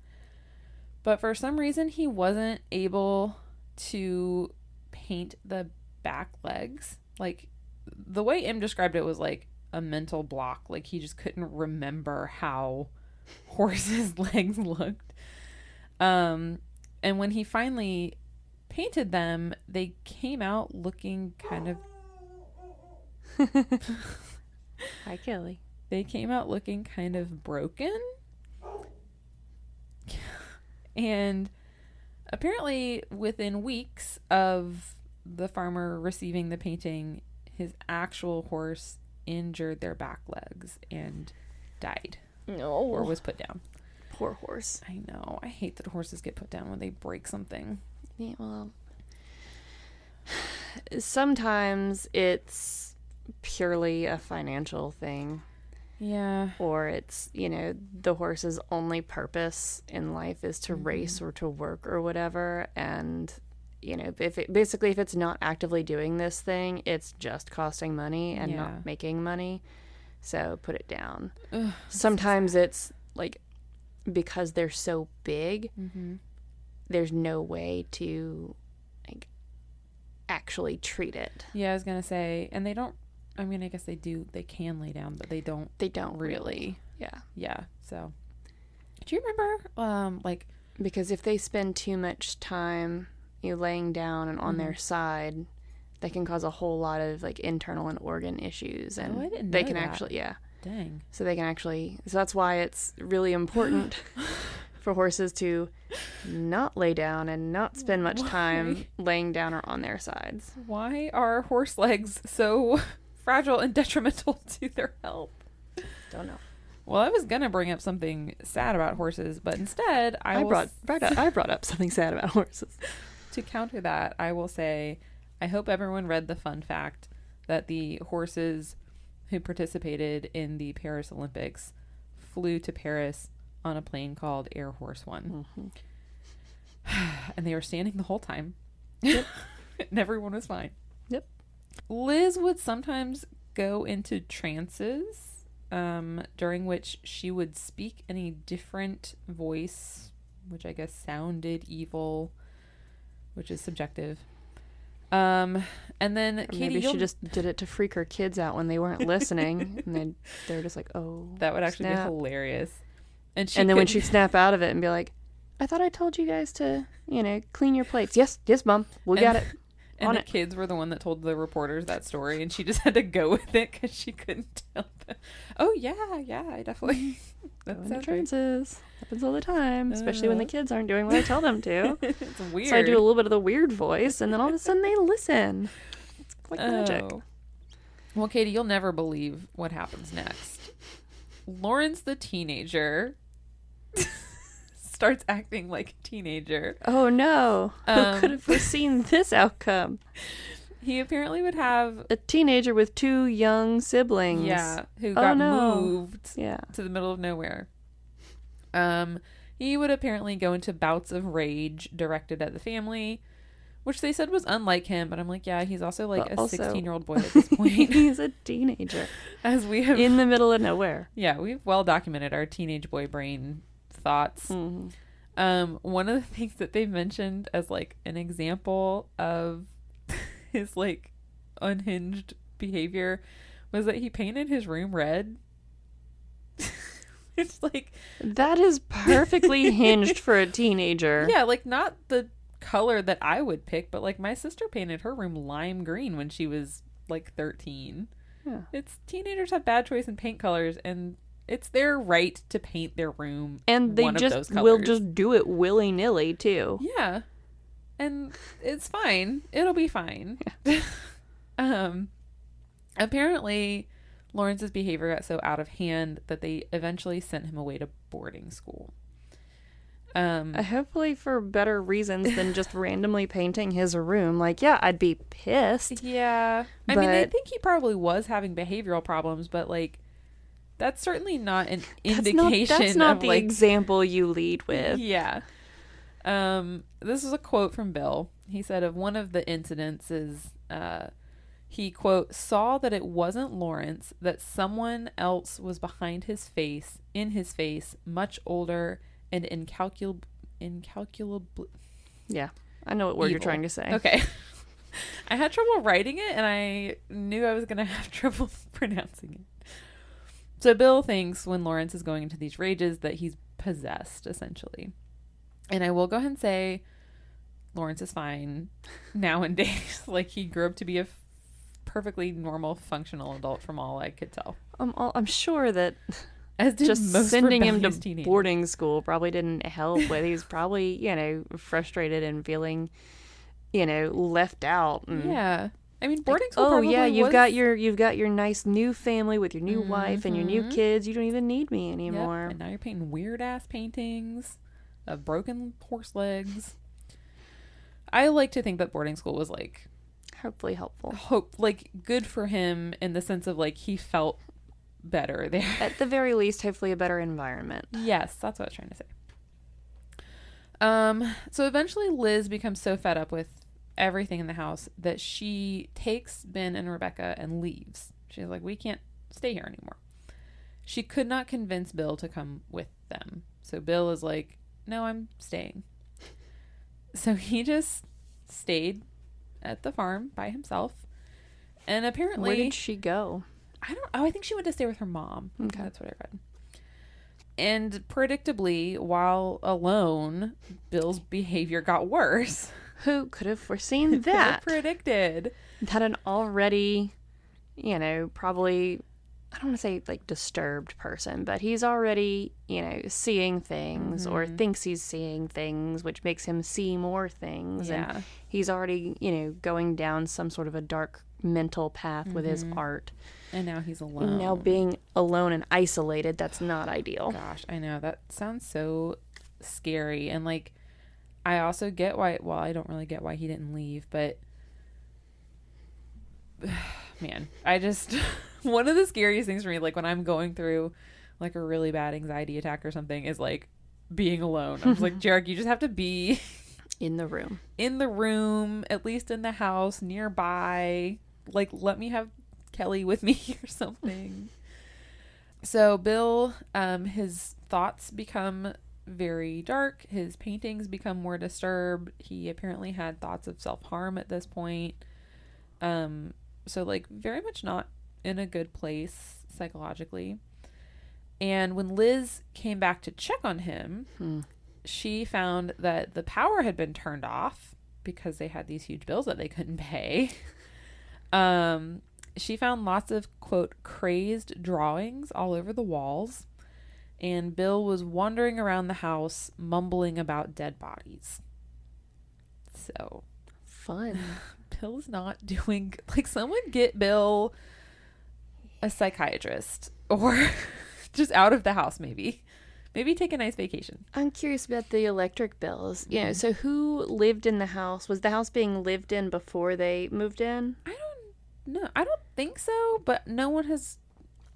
but for some reason he wasn't able to paint the back legs. Like, the way Em described it was like a mental block. Like, he just couldn't remember how horses' legs looked. And when he finally painted them, they came out looking kind of... Hi, Kelly. They came out looking kind of broken. And apparently within weeks of the farmer receiving the painting, his actual horse injured their back legs and died. No. Or was put down. Poor horse. I know. I hate that horses get put down when they break something. Yeah, well, sometimes it's purely a financial thing. Yeah. Or it's, the horse's only purpose in life is to race or to work or whatever. And, if it's not actively doing this thing, it's just costing money and not making money. So put it down. Ugh, sometimes it's like, because they're so big, there's no way to like actually treat it. Yeah, I was gonna say, and they don't. I mean, I guess they do. They can lay down, but they don't. They don't really. Yeah. Yeah. So, do you remember, because if they spend too much time laying down and on their side, they can cause a whole lot of like internal and organ issues, and I didn't know they can that. actually, Dang. So they can actually. So that's why it's really important for horses to not lay down and not spend much time laying down or on their sides. Why are horse legs so fragile and detrimental to their health? Don't know. Well, I was gonna bring up something sad about horses, but instead I brought up something sad about horses. To counter that, I will say I hope everyone read the fun fact that the horses who participated in the Paris Olympics flew to Paris on a plane called Air Horse One. And they were standing the whole time. Yep. And everyone was fine. Yep. Liz would sometimes go into trances, during which she would speak in a different voice, which I guess sounded evil, which is subjective. And then or Katy, maybe she just did it to freak her kids out when they weren't listening, and they're just like, "Oh, that would actually snap." be hilarious." And then when she'd snap out of it and be like, "I thought I told you guys to, clean your plates." Yes, Mom, we got it. And the kids were the one that told the reporters that story, and she just had to go with it because she couldn't tell them. Oh yeah, I definitely. Go into trances. Happens all the time, especially when the kids aren't doing what I tell them to. It's weird. So I do a little bit of the weird voice, and then all of a sudden they listen. It's like magic. Well, Katy, you'll never believe what happens next. Lawrence the teenager starts acting like a teenager. Oh no. Who could have foreseen this outcome? He apparently would have a teenager with 2 young siblings. Yeah, who got moved to the middle of nowhere. He would apparently go into bouts of rage directed at the family, which they said was unlike him, but I'm like, yeah, he's also like a 16-year-old boy at this point. He's a teenager. As we have in the middle of nowhere. Yeah, we've well documented our teenage boy brain thoughts. One of the things that they mentioned as like an example of his like unhinged behavior was that he painted his room red. It's like, that is perfectly hinged for a teenager. Yeah, like not the color that I would pick, but like my sister painted her room lime green when she was like 13. Yeah. It's teenagers have bad choice in paint colors, and it's their right to paint their room, and they just will just do it willy-nilly too. Yeah, and it's fine. It'll be fine. Yeah. Apparently Lawrence's behavior got so out of hand that they eventually sent him away to boarding school. Hopefully for better reasons than just randomly painting his room. Like, yeah, I'd be pissed. Yeah. I mean, I think he probably was having behavioral problems, but like That's certainly not an indication. That's not of the like, example you lead with. Yeah. This is a quote from Bill. He said of one of the incidences, he, quote, saw that it wasn't Lawrence, that someone else was behind his face, in his face, much older and incalculable. Yeah, I know what word Evil. you're trying to say. Okay. I had trouble writing it, and I knew I was going to have trouble pronouncing it. So Bill thinks when Lawrence is going into these rages that he's possessed, essentially. And I will go ahead and say Lawrence is fine nowadays. Like, he grew up to be a perfectly normal, functional adult from all I could tell. I'm sure that As did just most sending him to rebellious teenagers. boarding school probably didn't help with. He was probably, frustrated and feeling, left out. And Yeah. I mean, boarding school oh probably yeah, you've was... got your nice new family with your new wife and your new kids. You don't even need me anymore. Yep. And now you're painting weird ass paintings of broken horse legs. I like to think that boarding school was like Hopefully helpful. Good for him in the sense of like he felt better there. At the very least, hopefully a better environment. Yes, that's what I was trying to say. So eventually Liz becomes so fed up with everything in the house that she takes Ben and Rebecca and leaves. She's like, we can't stay here anymore. She could not convince Bill to come with them. So Bill is like, no, I'm staying. So he just stayed at the farm by himself. And apparently... Where did she go? I think she went to stay with her mom. Okay. That's what I read. And predictably, while alone, Bill's behavior got worse. Who could have foreseen Could have that? predicted. That an already, probably, I don't want to say like disturbed person, but he's already, seeing things or thinks he's seeing things, which makes him see more things. Yeah. And he's already, going down some sort of a dark mental path with his art. And now he's alone. And now being alone and isolated, that's not ideal. Gosh, I know. That sounds so scary. And like, I also get why, well, I don't really get why he didn't leave, but man, I just, one of the scariest things for me, like when I'm going through like a really bad anxiety attack or something, is like being alone. I was like, Jarek, you just have to be in the room, at least in the house nearby. Like, let me have Kelly with me or something. So Bill, his thoughts become very dark. His paintings become more disturbed. He apparently had thoughts of self-harm at this point. So like very much not in a good place psychologically. And when Liz came back to check on him, she found that the power had been turned off because they had these huge bills that they couldn't pay. She found lots of, quote, crazed drawings all over the walls. And Bill was wandering around the house mumbling about dead bodies. So fun. Bill's not doing, like, someone get Bill a psychiatrist or just out of the house. Maybe take a nice vacation. I'm curious about the electric bills. So who lived in the house? Was the house being lived in before they moved in? I don't think so, but no one has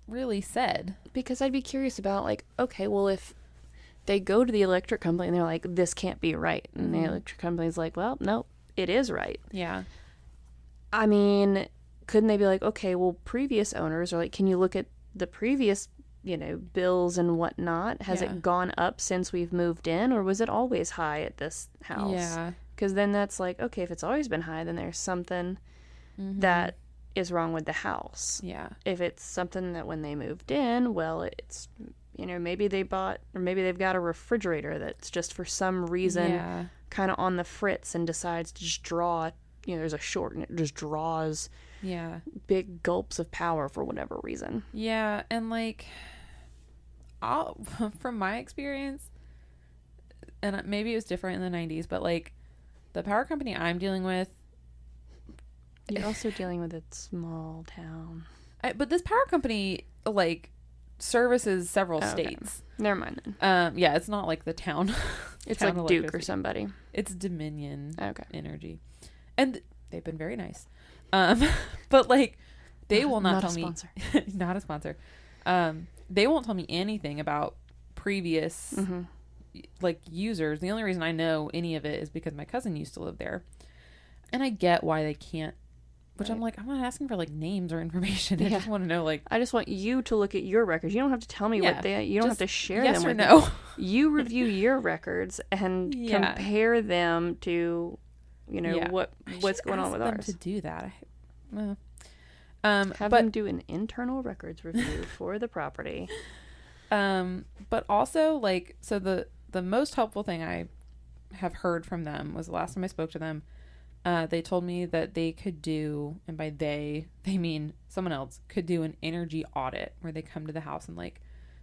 really said. Because I'd be curious about, like, okay, well, if they go to the electric company and they're like, this can't be right. And the electric company's like, well, no, it is right. Yeah. I mean, couldn't they be like, okay, well, previous owners are like, can you look at the previous, bills and whatnot? Has it gone up since we've moved in, or was it always high at this house? Yeah. Because then that's like, okay, if it's always been high, then there's something that is wrong with the house. Yeah. If it's something that when they moved in, well, it's, maybe they bought, or maybe they've got a refrigerator that's just for some reason kind of on the fritz and decides to just draw, there's a short and it just draws big gulps of power for whatever reason. Yeah. And like, from my experience, and maybe it was different in the 90s, but like the power company I'm dealing with, you're also dealing with a small town. But this power company, like, services several states. Never mind then. Yeah, it's not like the town. It's town like Duke or somebody. It's Dominion Energy. And they've been very nice. But, like, they will not tell me. Sponsor. Not a sponsor. they won't tell me anything about previous like users. The only reason I know any of it is because my cousin used to live there, and I get why they can't. Which I'm like, I'm not asking for like names or information. I just want to know, like, I just want you to look at your records. You don't have to tell me what they. You don't have to share yes them or with no. me. You review your records and compare them to, what's going on with ours. To do that, Have them do an internal records review for the property. But also, like, so the most helpful thing I have heard from them was the last time I spoke to them. They told me that they could do, and by they mean someone else, could do an energy audit where they come to the house and like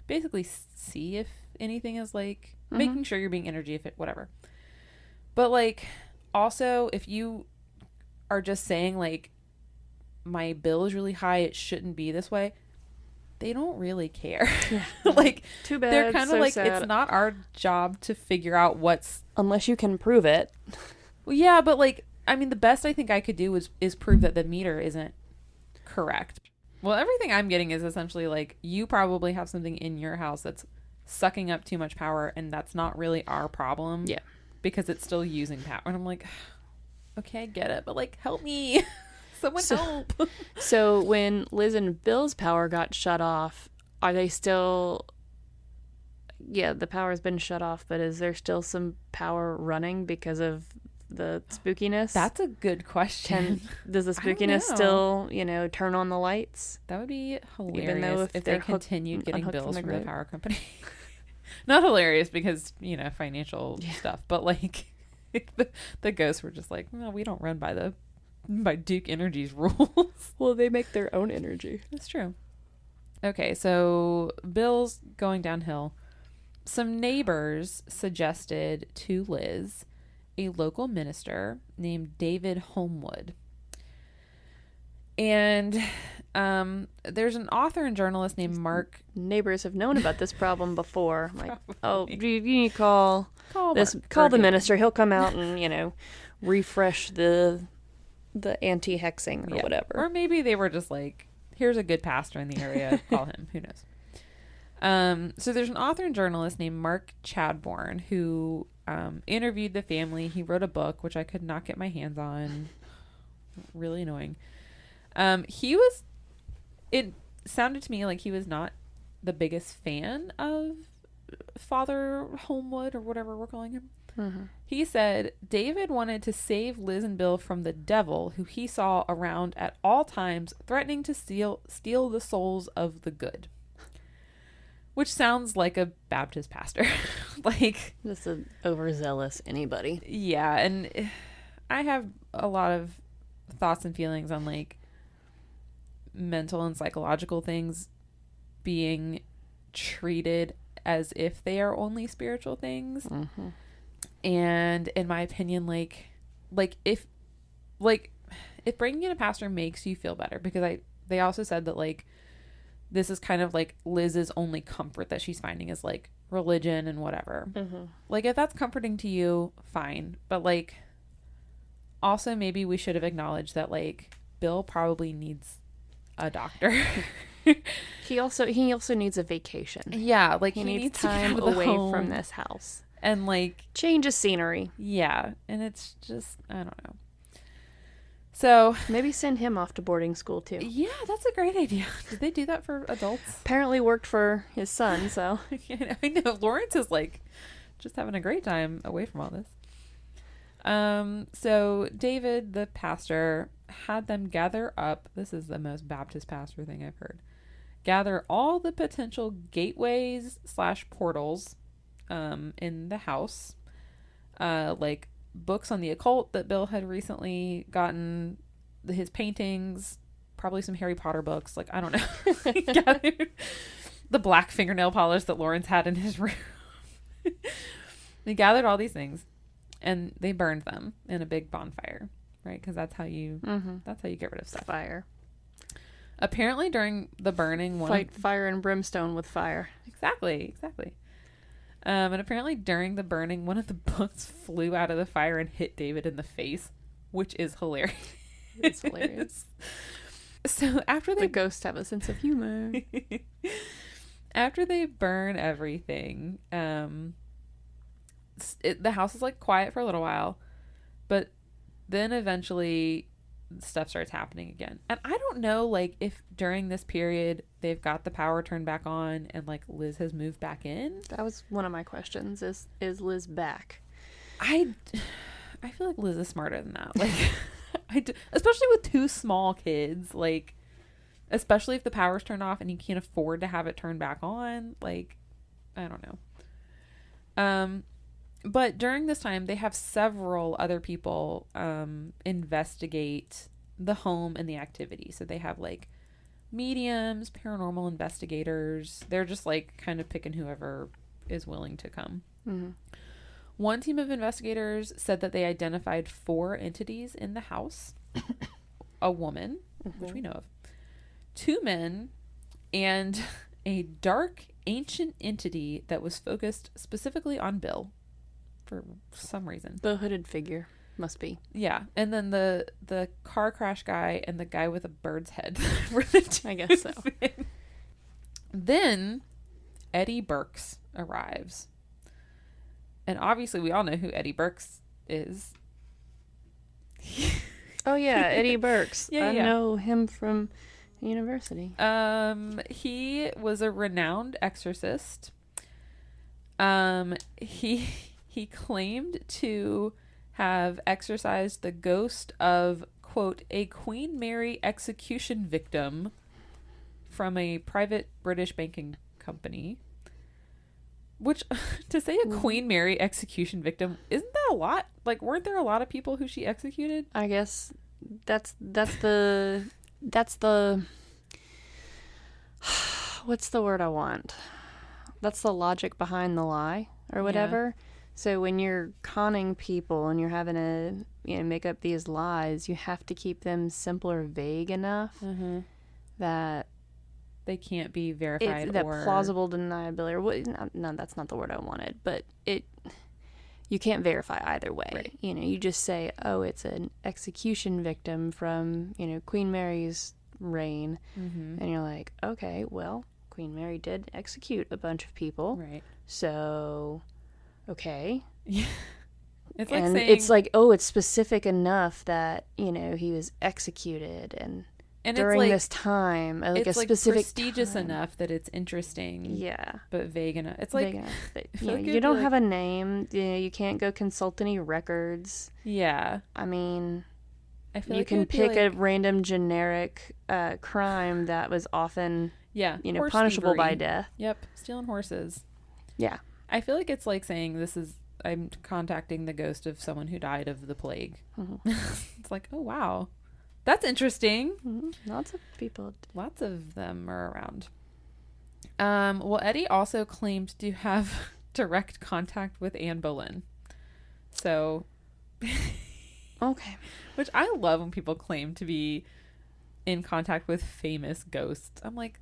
basically see if anything is like making sure you're being energy whatever. But like also if you are just saying like my bill is really high, it shouldn't be this way, they don't really care. Like too bad. They're kind of so like sad. It's not our job to figure out what's unless you can prove it. Well, yeah, but like I mean, the best I think I could do is prove that the meter isn't correct. Well, everything I'm getting is essentially like you probably have something in your house that's sucking up too much power, and that's not really our problem. Yeah. Because it's still using power. And I'm like, okay, I get it, but like, help me. Someone help. So when Liz and Bill's power got shut off, are they still... Yeah, the power's been shut off, but is there still some power running because of the spookiness? That's a good question. Does the spookiness still, turn on the lights? That would be hilarious Even though if they continued getting unhooked bills from from the power company. Not hilarious because, financial stuff, but like the ghosts were just like, no, we don't run by Duke Energy's rules. Well, they make their own energy. That's true. Okay, so Bill's going downhill. Some neighbors suggested to Liz a local minister named David Homewood. And there's an author and journalist named Mark. Neighbors have known about this problem before. Like, oh, you need to call the minister. He'll come out and, refresh the anti-hexing or whatever. Or maybe they were just like, here's a good pastor in the area. Call him. Who knows? So there's an author and journalist named Mark Chadbourne who interviewed the family. He wrote a book, which I could not get my hands on. Really annoying. It sounded to me like he was not the biggest fan of Father Homewood or whatever we're calling him. Mm-hmm. He said David wanted to save Liz and Bill from the devil, who he saw around at all times, threatening to steal the souls of the good. Which sounds like a Baptist pastor. Like, just an overzealous anybody. Yeah, and I have a lot of thoughts and feelings on like mental and psychological things being treated as if they are only spiritual things. Mm-hmm. And in my opinion, like if bringing in a pastor makes you feel better, because they also said that like this is kind of like Liz's only comfort that she's finding is like religion and whatever. Mm-hmm. Like if that's comforting to you, fine. But like also maybe we should have acknowledged that like Bill probably needs a doctor. He also needs a vacation. Yeah, like he needs time away from this house. And like change of scenery. Yeah. And it's just, I don't know. So maybe send him off to boarding school too. Yeah, that's a great idea. Did they do that for adults? Apparently worked for his son, so. I know. Lawrence is like just having a great time away from all this. So David, the pastor, had them gather up. This is the most Baptist pastor thing I've heard. Gather all the potential gateways / portals in the house, like books on the occult that Bill had recently gotten, his paintings, probably some Harry Potter books, like I don't know. Gathered the black fingernail polish that Lawrence had in his room. They gathered all these things and they burned them in a big bonfire, right? Because that's how you get rid of stuff. Fire. Apparently during the burning, fire and brimstone with fire. Exactly. And apparently during the burning, one of the books flew out of the fire and hit David in the face, which is hilarious. It's hilarious. So after the ghosts have a sense of humor. After they burn everything, the house is like quiet for a little while, but then eventually stuff starts happening again. And I don't know, like, if during this period they've got the power turned back on and like Liz has moved back in. That was one of my questions. Is Liz back? I feel like Liz is smarter than that. Like, especially with 2 small kids, like, especially if the power's turned off and you can't afford to have it turned back on. Like, I don't know. But during this time, they have several other people investigate the home and the activity. So they have like mediums, paranormal investigators. They're just like kind of picking whoever is willing to come. Mm-hmm. One team of investigators said that they identified 4 entities in the house. A woman, which we know of, 2 men, and a dark ancient entity that was focused specifically on Bill for some reason. The hooded figure must be. Yeah, and then the car crash guy and the guy with a bird's head were the 2 I guess so. men. Then Eddie Burks arrives. And obviously we all know who Eddie Burks is. Oh yeah, Eddie Burks. Yeah. I know him from university. He was a renowned exorcist. He claimed to have exorcised the ghost of, quote, a Queen Mary execution victim from a private British banking company. Which, to say a Queen Mary execution victim, isn't that a lot? Like, weren't there a lot of people who she executed? I guess that's the what's the word I want? That's the logic behind the lie or whatever. Yeah. So when you're conning people and you're having to make up these lies, you have to keep them simple or vague enough that they can't be verified that plausible deniability, or what? No, that's not the word I wanted. But you can't verify either way. Right. You just say, oh, it's an execution victim from Queen Mary's reign, and you're like, okay, well, Queen Mary did execute a bunch of people, right? So, okay, yeah. It's like and saying, it's like, oh, it's specific enough that he was executed and during it's like, this time, like it's a specific prestigious time. enough that it's interesting, yeah, but vague enough. It's like you don't have a name. You can't go consult any records. Yeah, I mean, I feel you like can pick a random generic crime that was often punishable by death. Yep, stealing horses. Yeah, I feel like it's like saying I'm contacting the ghost of someone who died of the plague. It's like, oh wow. That's interesting. Lots of people. Lots of them are around. Well, Eddie also claimed to have direct contact with Anne Boleyn. So, okay. Which I love when people claim to be in contact with famous ghosts. I'm like,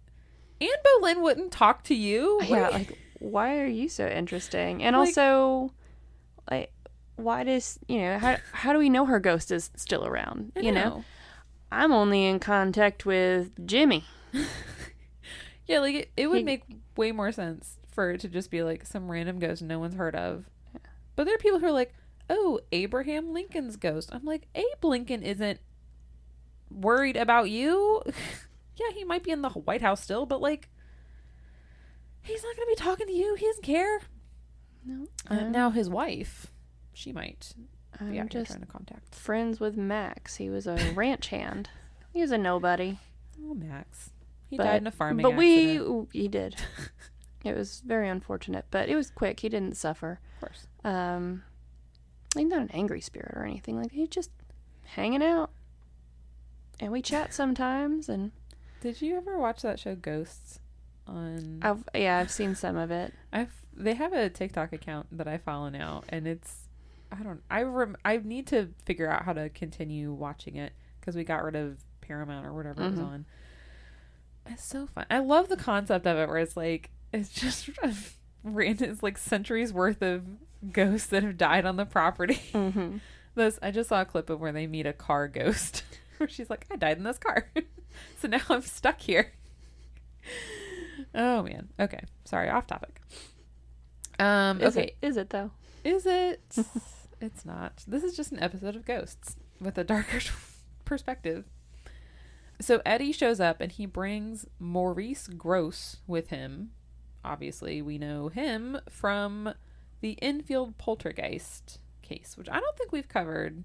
Anne Boleyn wouldn't talk to you? Yeah, like, why are you so interesting? And also, like, why does, how do we know her ghost is still around? I know. I'm only in contact with Jimmy. Yeah, like it would make way more sense for it to just be like some random ghost no one's heard of. Yeah. But there are people who are like, oh, Abraham Lincoln's ghost. I'm like, Abe Lincoln isn't worried about you. Yeah, he might be in the White House still, but like, he's not going to be talking to you. He doesn't care. No. Now his wife, she might. I'm just trying to contact. Friends with Max. He was a ranch hand. He was a nobody. Oh, Max. He died in a farming accident. He did. It was very unfortunate, but it was quick. He didn't suffer. Of course. He's not an angry spirit or anything. Like, he's just hanging out. And we chat sometimes. And did you ever watch that show Ghosts on? I've seen some of it. They have a TikTok account that I follow now, and it's. I need to figure out how to continue watching it because we got rid of Paramount or whatever it was on. It's so fun. I love the concept of it where it's like it's just random. It's like centuries worth of ghosts that have died on the property. I just saw a clip of where they meet a car ghost where she's like, I died in this car, so now I'm stuck here. Oh man. Okay. Sorry, off topic. Is it though? Is it? It's not. This is just an episode of Ghosts with a darker perspective. So Eddie shows up and he brings Maurice Gross with him. Obviously, we know him from the Enfield poltergeist case, which I don't think we've covered,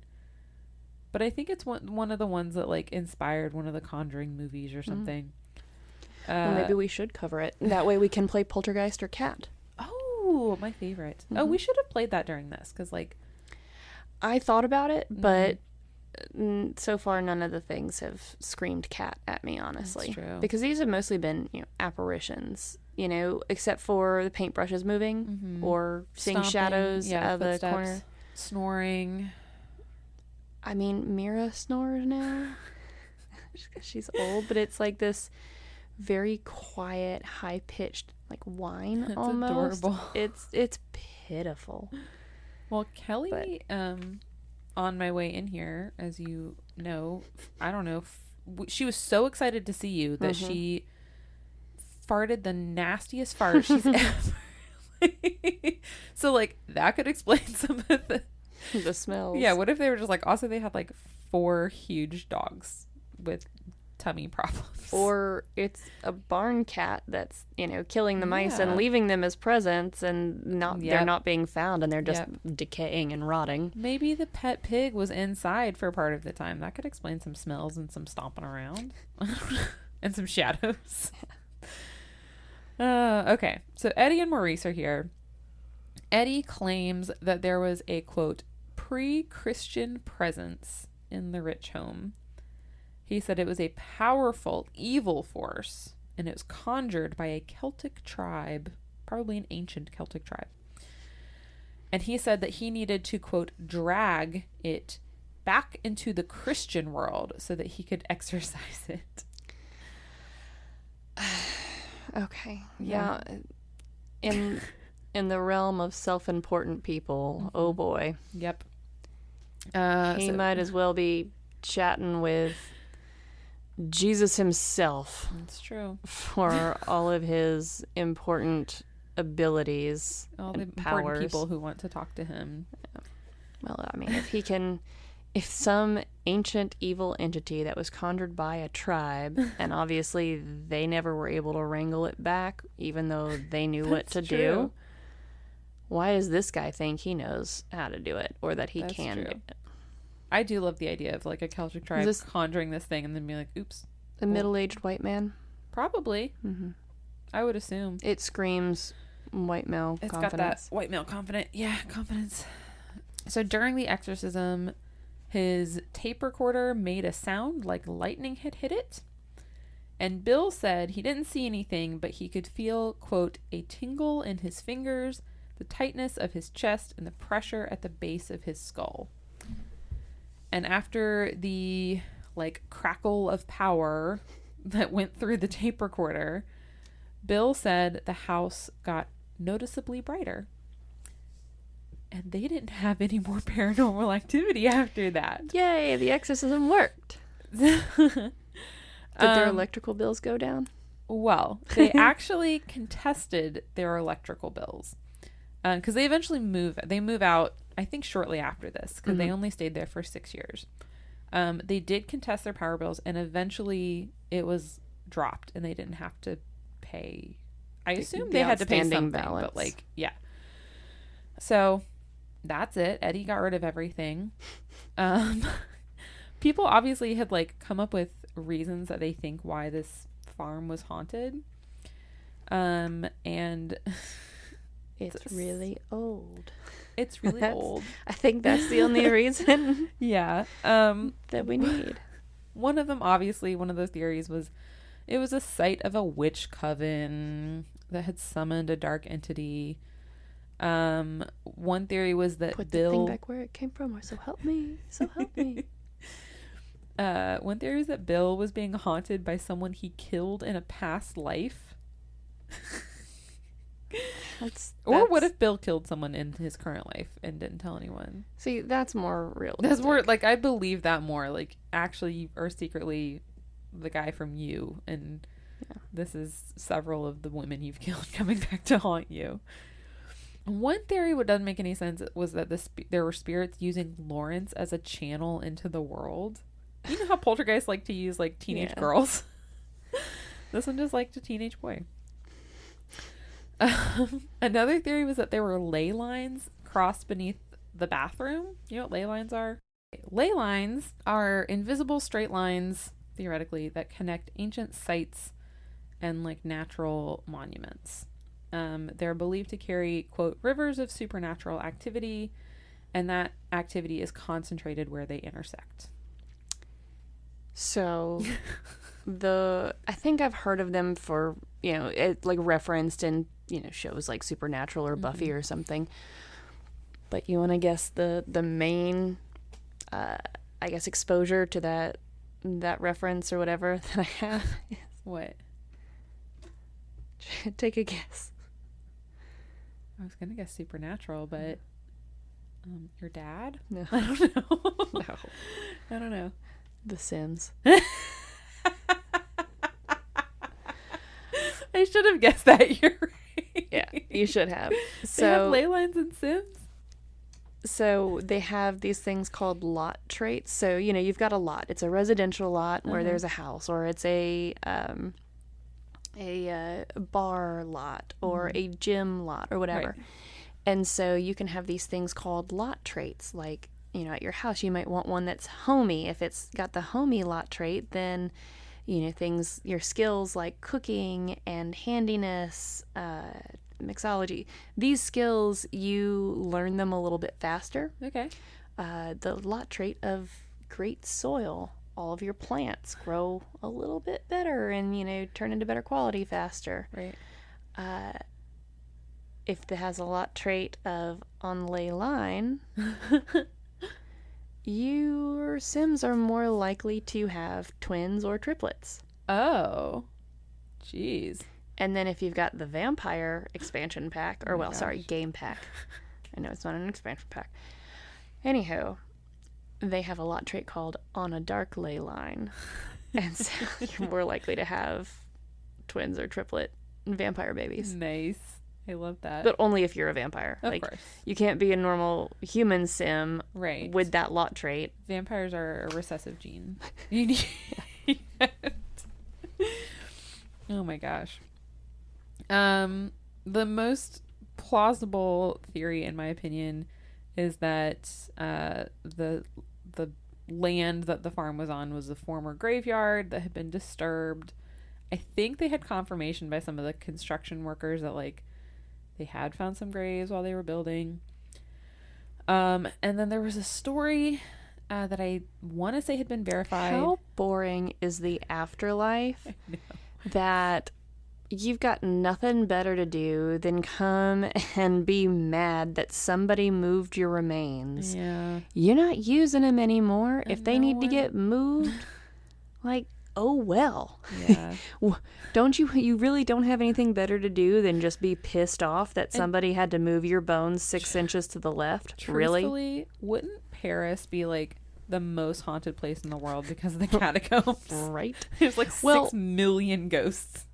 but I think it's one of the ones that like inspired one of the Conjuring movies or something. Well, maybe we should cover it. That way we can play Poltergeist or Cat. Oh, my favorite. Oh, we should have played that during this because, like, I thought about it, but so far none of the things have screamed cat at me, honestly. That's true. Because these have mostly been, apparitions, except for the paintbrushes moving or seeing Stomping, shadows out of the footsteps, corner. Snoring. I mean, Mira snores now. She's old, but it's like this very quiet, high-pitched, like whine It's almost. adorable. It's pitiful. Well, Kelly, on my way in here, as you know, I don't know, she was so excited to see you that she farted the nastiest fart she's ever. So, like, that could explain some of The smells. Yeah, what if they were just like, also they had like 4 huge dogs with tummy problems. Or it's a barn cat that's, killing the mice and leaving them as presents and they're not being found and they're just decaying and rotting. Maybe the pet pig was inside for part of the time. That could explain some smells and some stomping around. And some shadows. Okay, so Eddie and Maurice are here. Eddie claims that there was a, quote, pre-Christian presence in the rich home. He said it was a powerful, evil force, and it was conjured by a Celtic tribe, probably an ancient Celtic tribe. And he said that he needed to, quote, drag it back into the Christian world so that he could exorcise it. Okay. Yeah. In the realm of self-important people, oh boy. Yep. He might as well be chatting with Jesus himself. That's true. For all of his important abilities, all the and important powers. people who want to talk to him. Well, I mean, if some ancient evil entity that was conjured by a tribe, and obviously they never were able to wrangle it back, even though they knew what to do, why does this guy think he knows how to do it, or that he can do it? I do love the idea of like a Celtic tribe conjuring this thing and then being like, oops. A middle-aged white man? Probably. Mm-hmm. I would assume. It screams white male confidence. It's got that white male confidence. So during the exorcism, his tape recorder made a sound like lightning had hit it. And Bill said he didn't see anything, but he could feel, quote, a tingle in his fingers, the tightness of his chest, and the pressure at the base of his skull. And after the, like, crackle of power that went through the tape recorder, Bill said the house got noticeably brighter. And they didn't have any more paranormal activity after that. Yay, the exorcism worked. Did their electrical bills go down? Well, they actually contested their electrical bills. Because they eventually move out, I think, shortly after this, because they only stayed there for 6 years. They did contest their power bills, and eventually it was dropped, and they didn't have to pay. I assume they had to pay something, balance. But like, yeah. So that's it. Eddie got rid of everything. People obviously had like come up with reasons that they think why this farm was haunted. And it's really old. It's really old. I think that's the only reason. Yeah. That we need. One of them, obviously, one of those theories was it was a site of a witch coven that had summoned a dark entity. One theory was that Put Bill... the thing back where it came from, or so help me. So help me. One theory is that Bill was being haunted by someone he killed in a past life. Or what if Bill killed someone in his current life and didn't tell anyone? See, that's more real. That's more, like, I believe that more. Like, actually, you are secretly the guy from You. And This is several of the women you've killed coming back to haunt you. One theory what doesn't make any sense was that there were spirits using Lawrence as a channel into the world. You know how poltergeists like to use like teenage girls? This one just liked a teenage boy. Another theory was that there were ley lines crossed beneath the bathroom. You know what ley lines are? Ley lines are invisible straight lines, theoretically, that connect ancient sites and like natural monuments. They're believed to carry, quote, rivers of supernatural activity, and that activity is concentrated where they intersect. So I think I've heard of them for, like referenced in, shows like Supernatural or Buffy or something. But you want to guess the main, I guess, exposure to that reference or whatever that I have? What? Take a guess. I was going to guess Supernatural, but your dad? No. I don't know. No. I don't know. The Sims. I should have guessed that. You're right. Yeah, you should have. They have ley lines in Sims? So they have these things called lot traits. So, you've got a lot. It's a residential lot where there's a house, or it's a bar lot or a gym lot or whatever. Right. And so you can have these things called lot traits. Like, at your house, you might want one that's homey. If it's got the homey lot trait, then, your skills like cooking and handiness, mixology, these skills, you learn them a little bit faster. Okay. The lot trait of great soil, all of your plants grow a little bit better and, turn into better quality faster. Right. If it has a lot trait of on ley line, your Sims are more likely to have twins or triplets. Oh. Jeez. And then if you've got the vampire expansion pack, game pack. I know it's not an expansion pack. Anyhow, they have a lot trait called on a dark ley line. And so you're more likely to have twins or triplet vampire babies. Nice. I love that. But only if you're a vampire. Of course. You can't be a normal human Sim with that lot trait. Vampires are a recessive gene. You need it. Oh my gosh. The most plausible theory, in my opinion, is that the land that the farm was on was a former graveyard that had been disturbed. I think they had confirmation by some of the construction workers that they had found some graves while they were building. And then there was a story that I want to say had been verified. How boring is the afterlife that you've got nothing better to do than come and be mad that somebody moved your remains. Yeah. You're not using them anymore. And if they need to get moved, oh well. Yeah. You really don't have anything better to do than just be pissed off that somebody had to move your bones 6 inches to the left? Truthfully, really? Wouldn't Paris be the most haunted place in the world because of the catacombs? Right. There's 6 million ghosts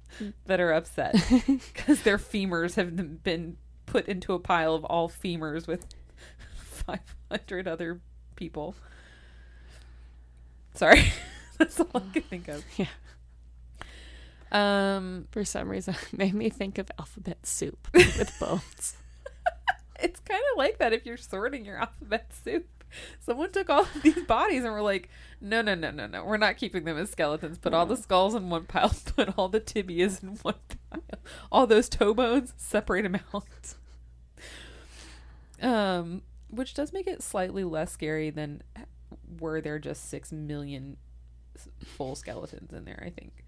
that are upset because their femurs have been put into a pile of all femurs with 500 other people. Sorry. That's all I can think of. Yeah. For some reason, it made me think of alphabet soup with bones. It's kind of like that if you're sorting your alphabet soup. Someone took all of these bodies and were like, no. We're not keeping them as skeletons. Put all the skulls in one pile. Put all the tibias in one pile. All those toe bones, separate them out. Which does make it slightly less scary than were there just 6 million full skeletons in there, I think.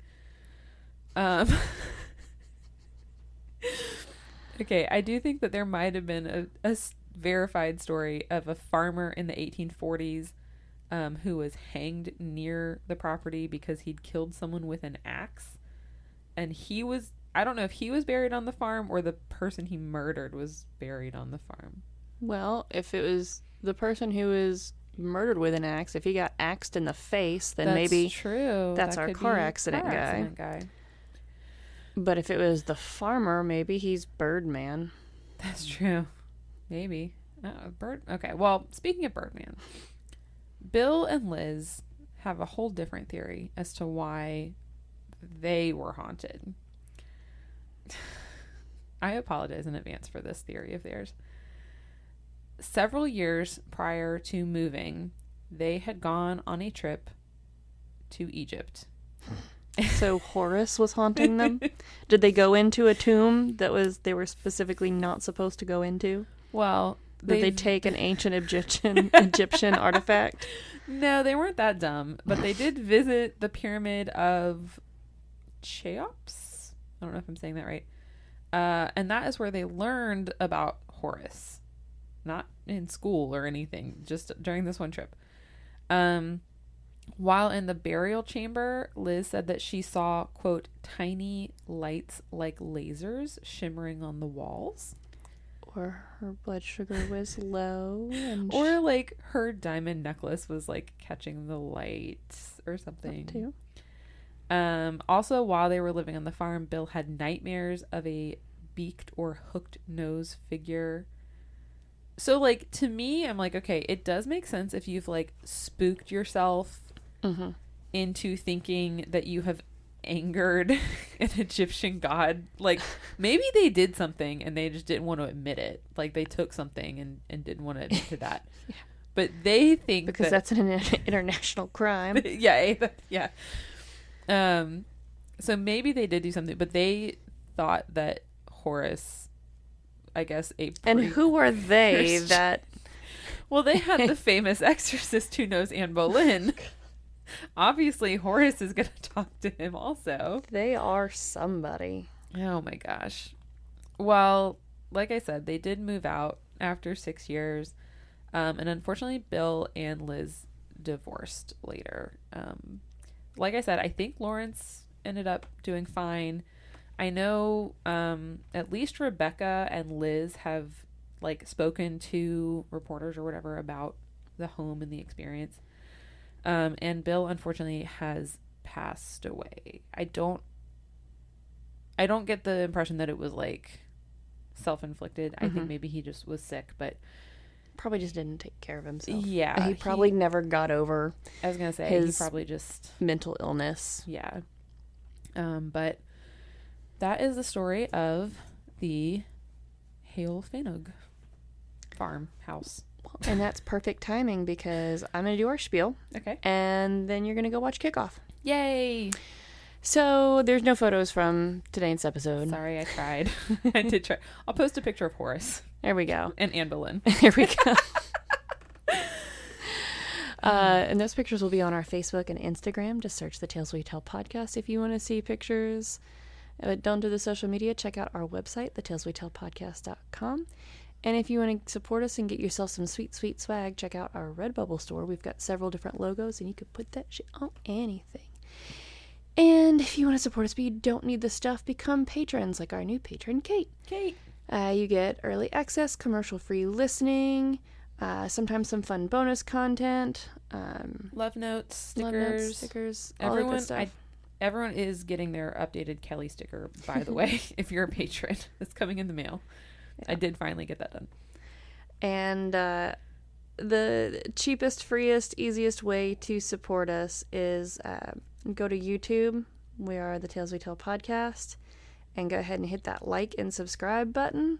Okay, I do think that there might have been a verified story of a farmer in the 1840s who was hanged near the property because he'd killed someone with an axe. And I don't know if he was buried on the farm or the person he murdered was buried on the farm. Well, if it was the person who was murdered with an axe, if he got axed in the face, then That's maybe true. That's our car accident guy. But if it was the farmer, maybe he's Birdman. That's true. Maybe. Okay, well, speaking of Birdman, Bill and Liz have a whole different theory as to why they were haunted. I apologize in advance for this theory of theirs. Several years prior to moving, they had gone on a trip to Egypt. So Horus was haunting them? Did they go into a tomb that they were specifically not supposed to go into? Well, did they take an ancient Egyptian artifact? No, they weren't that dumb, but they did visit the pyramid of Cheops. I don't know if I'm saying that right. And that is where they learned about Horus. Not in school or anything, just during this one trip. While in the burial chamber, Liz said that she saw, quote, tiny lights like lasers shimmering on the walls. Or her blood sugar was low. Or like her diamond necklace was like catching the lights or something. That too. Also, while they were living on the farm, Bill had nightmares of a beaked or hooked nose figure. So, like, to me, I'm like, okay, it does make sense if you've, like, spooked yourself into thinking that you have angered an Egyptian god. Like, maybe they did something and they just didn't want to admit it. Like, they took something and didn't want to admit to that. Yeah. But they think because that's an international crime. Yeah. So maybe they did do something, but they thought that Horus, I guess, and who are they that? Well, they had the famous exorcist who knows Anne Boleyn. Obviously, Horus is going to talk to him also. They are somebody. Oh my gosh. Well, like I said, they did move out after 6 years. And unfortunately, Bill and Liz divorced later. Like I said, I think Lawrence ended up doing fine. I know at least Rebecca and Liz have like spoken to reporters or whatever about the home and the experience. And Bill unfortunately has passed away. I don't get the impression that it was like self-inflicted. I think maybe he just was sick, but probably just didn't take care of himself. Yeah. He probably never got over I was going to say his he probably just mental illness. Yeah. But that is the story of the Heol Fanog farmhouse. And that's perfect timing because I'm going to do our spiel. Okay. And then you're going to go watch Kickoff. Yay! So there's no photos from today's episode. Sorry, I tried. I did try. I'll post a picture of Horus. There we go. And Anne Boleyn. There we go. And those pictures will be on our Facebook and Instagram. Just search the Tales We Tell podcast if you want to see pictures. Don't do the social media. Check out our website, thetaleswetellpodcast.com. And if you want to support us and get yourself some sweet, sweet swag, check out our Redbubble store. We've got several different logos, and you could put that shit on anything. And if you want to support us but you don't need the stuff, become patrons like our new patron, Kate. You get early access, commercial-free listening, sometimes some fun bonus content. Love notes, stickers. all that good stuff. Everyone is getting their updated Kelly sticker, by the way, if you're a patron. It's coming in the mail. Yeah. I did finally get that done. And the cheapest, freest, easiest way to support us is go to YouTube. We are the Tales We Tell podcast. And go ahead and hit that like and subscribe button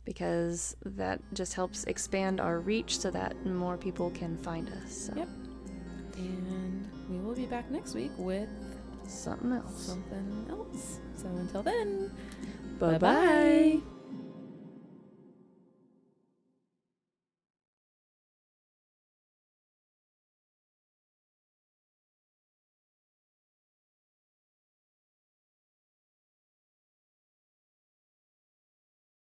because that just helps expand our reach so that more people can find us. So. Yep. And we will be back next week with something else. So until then, Bye-bye.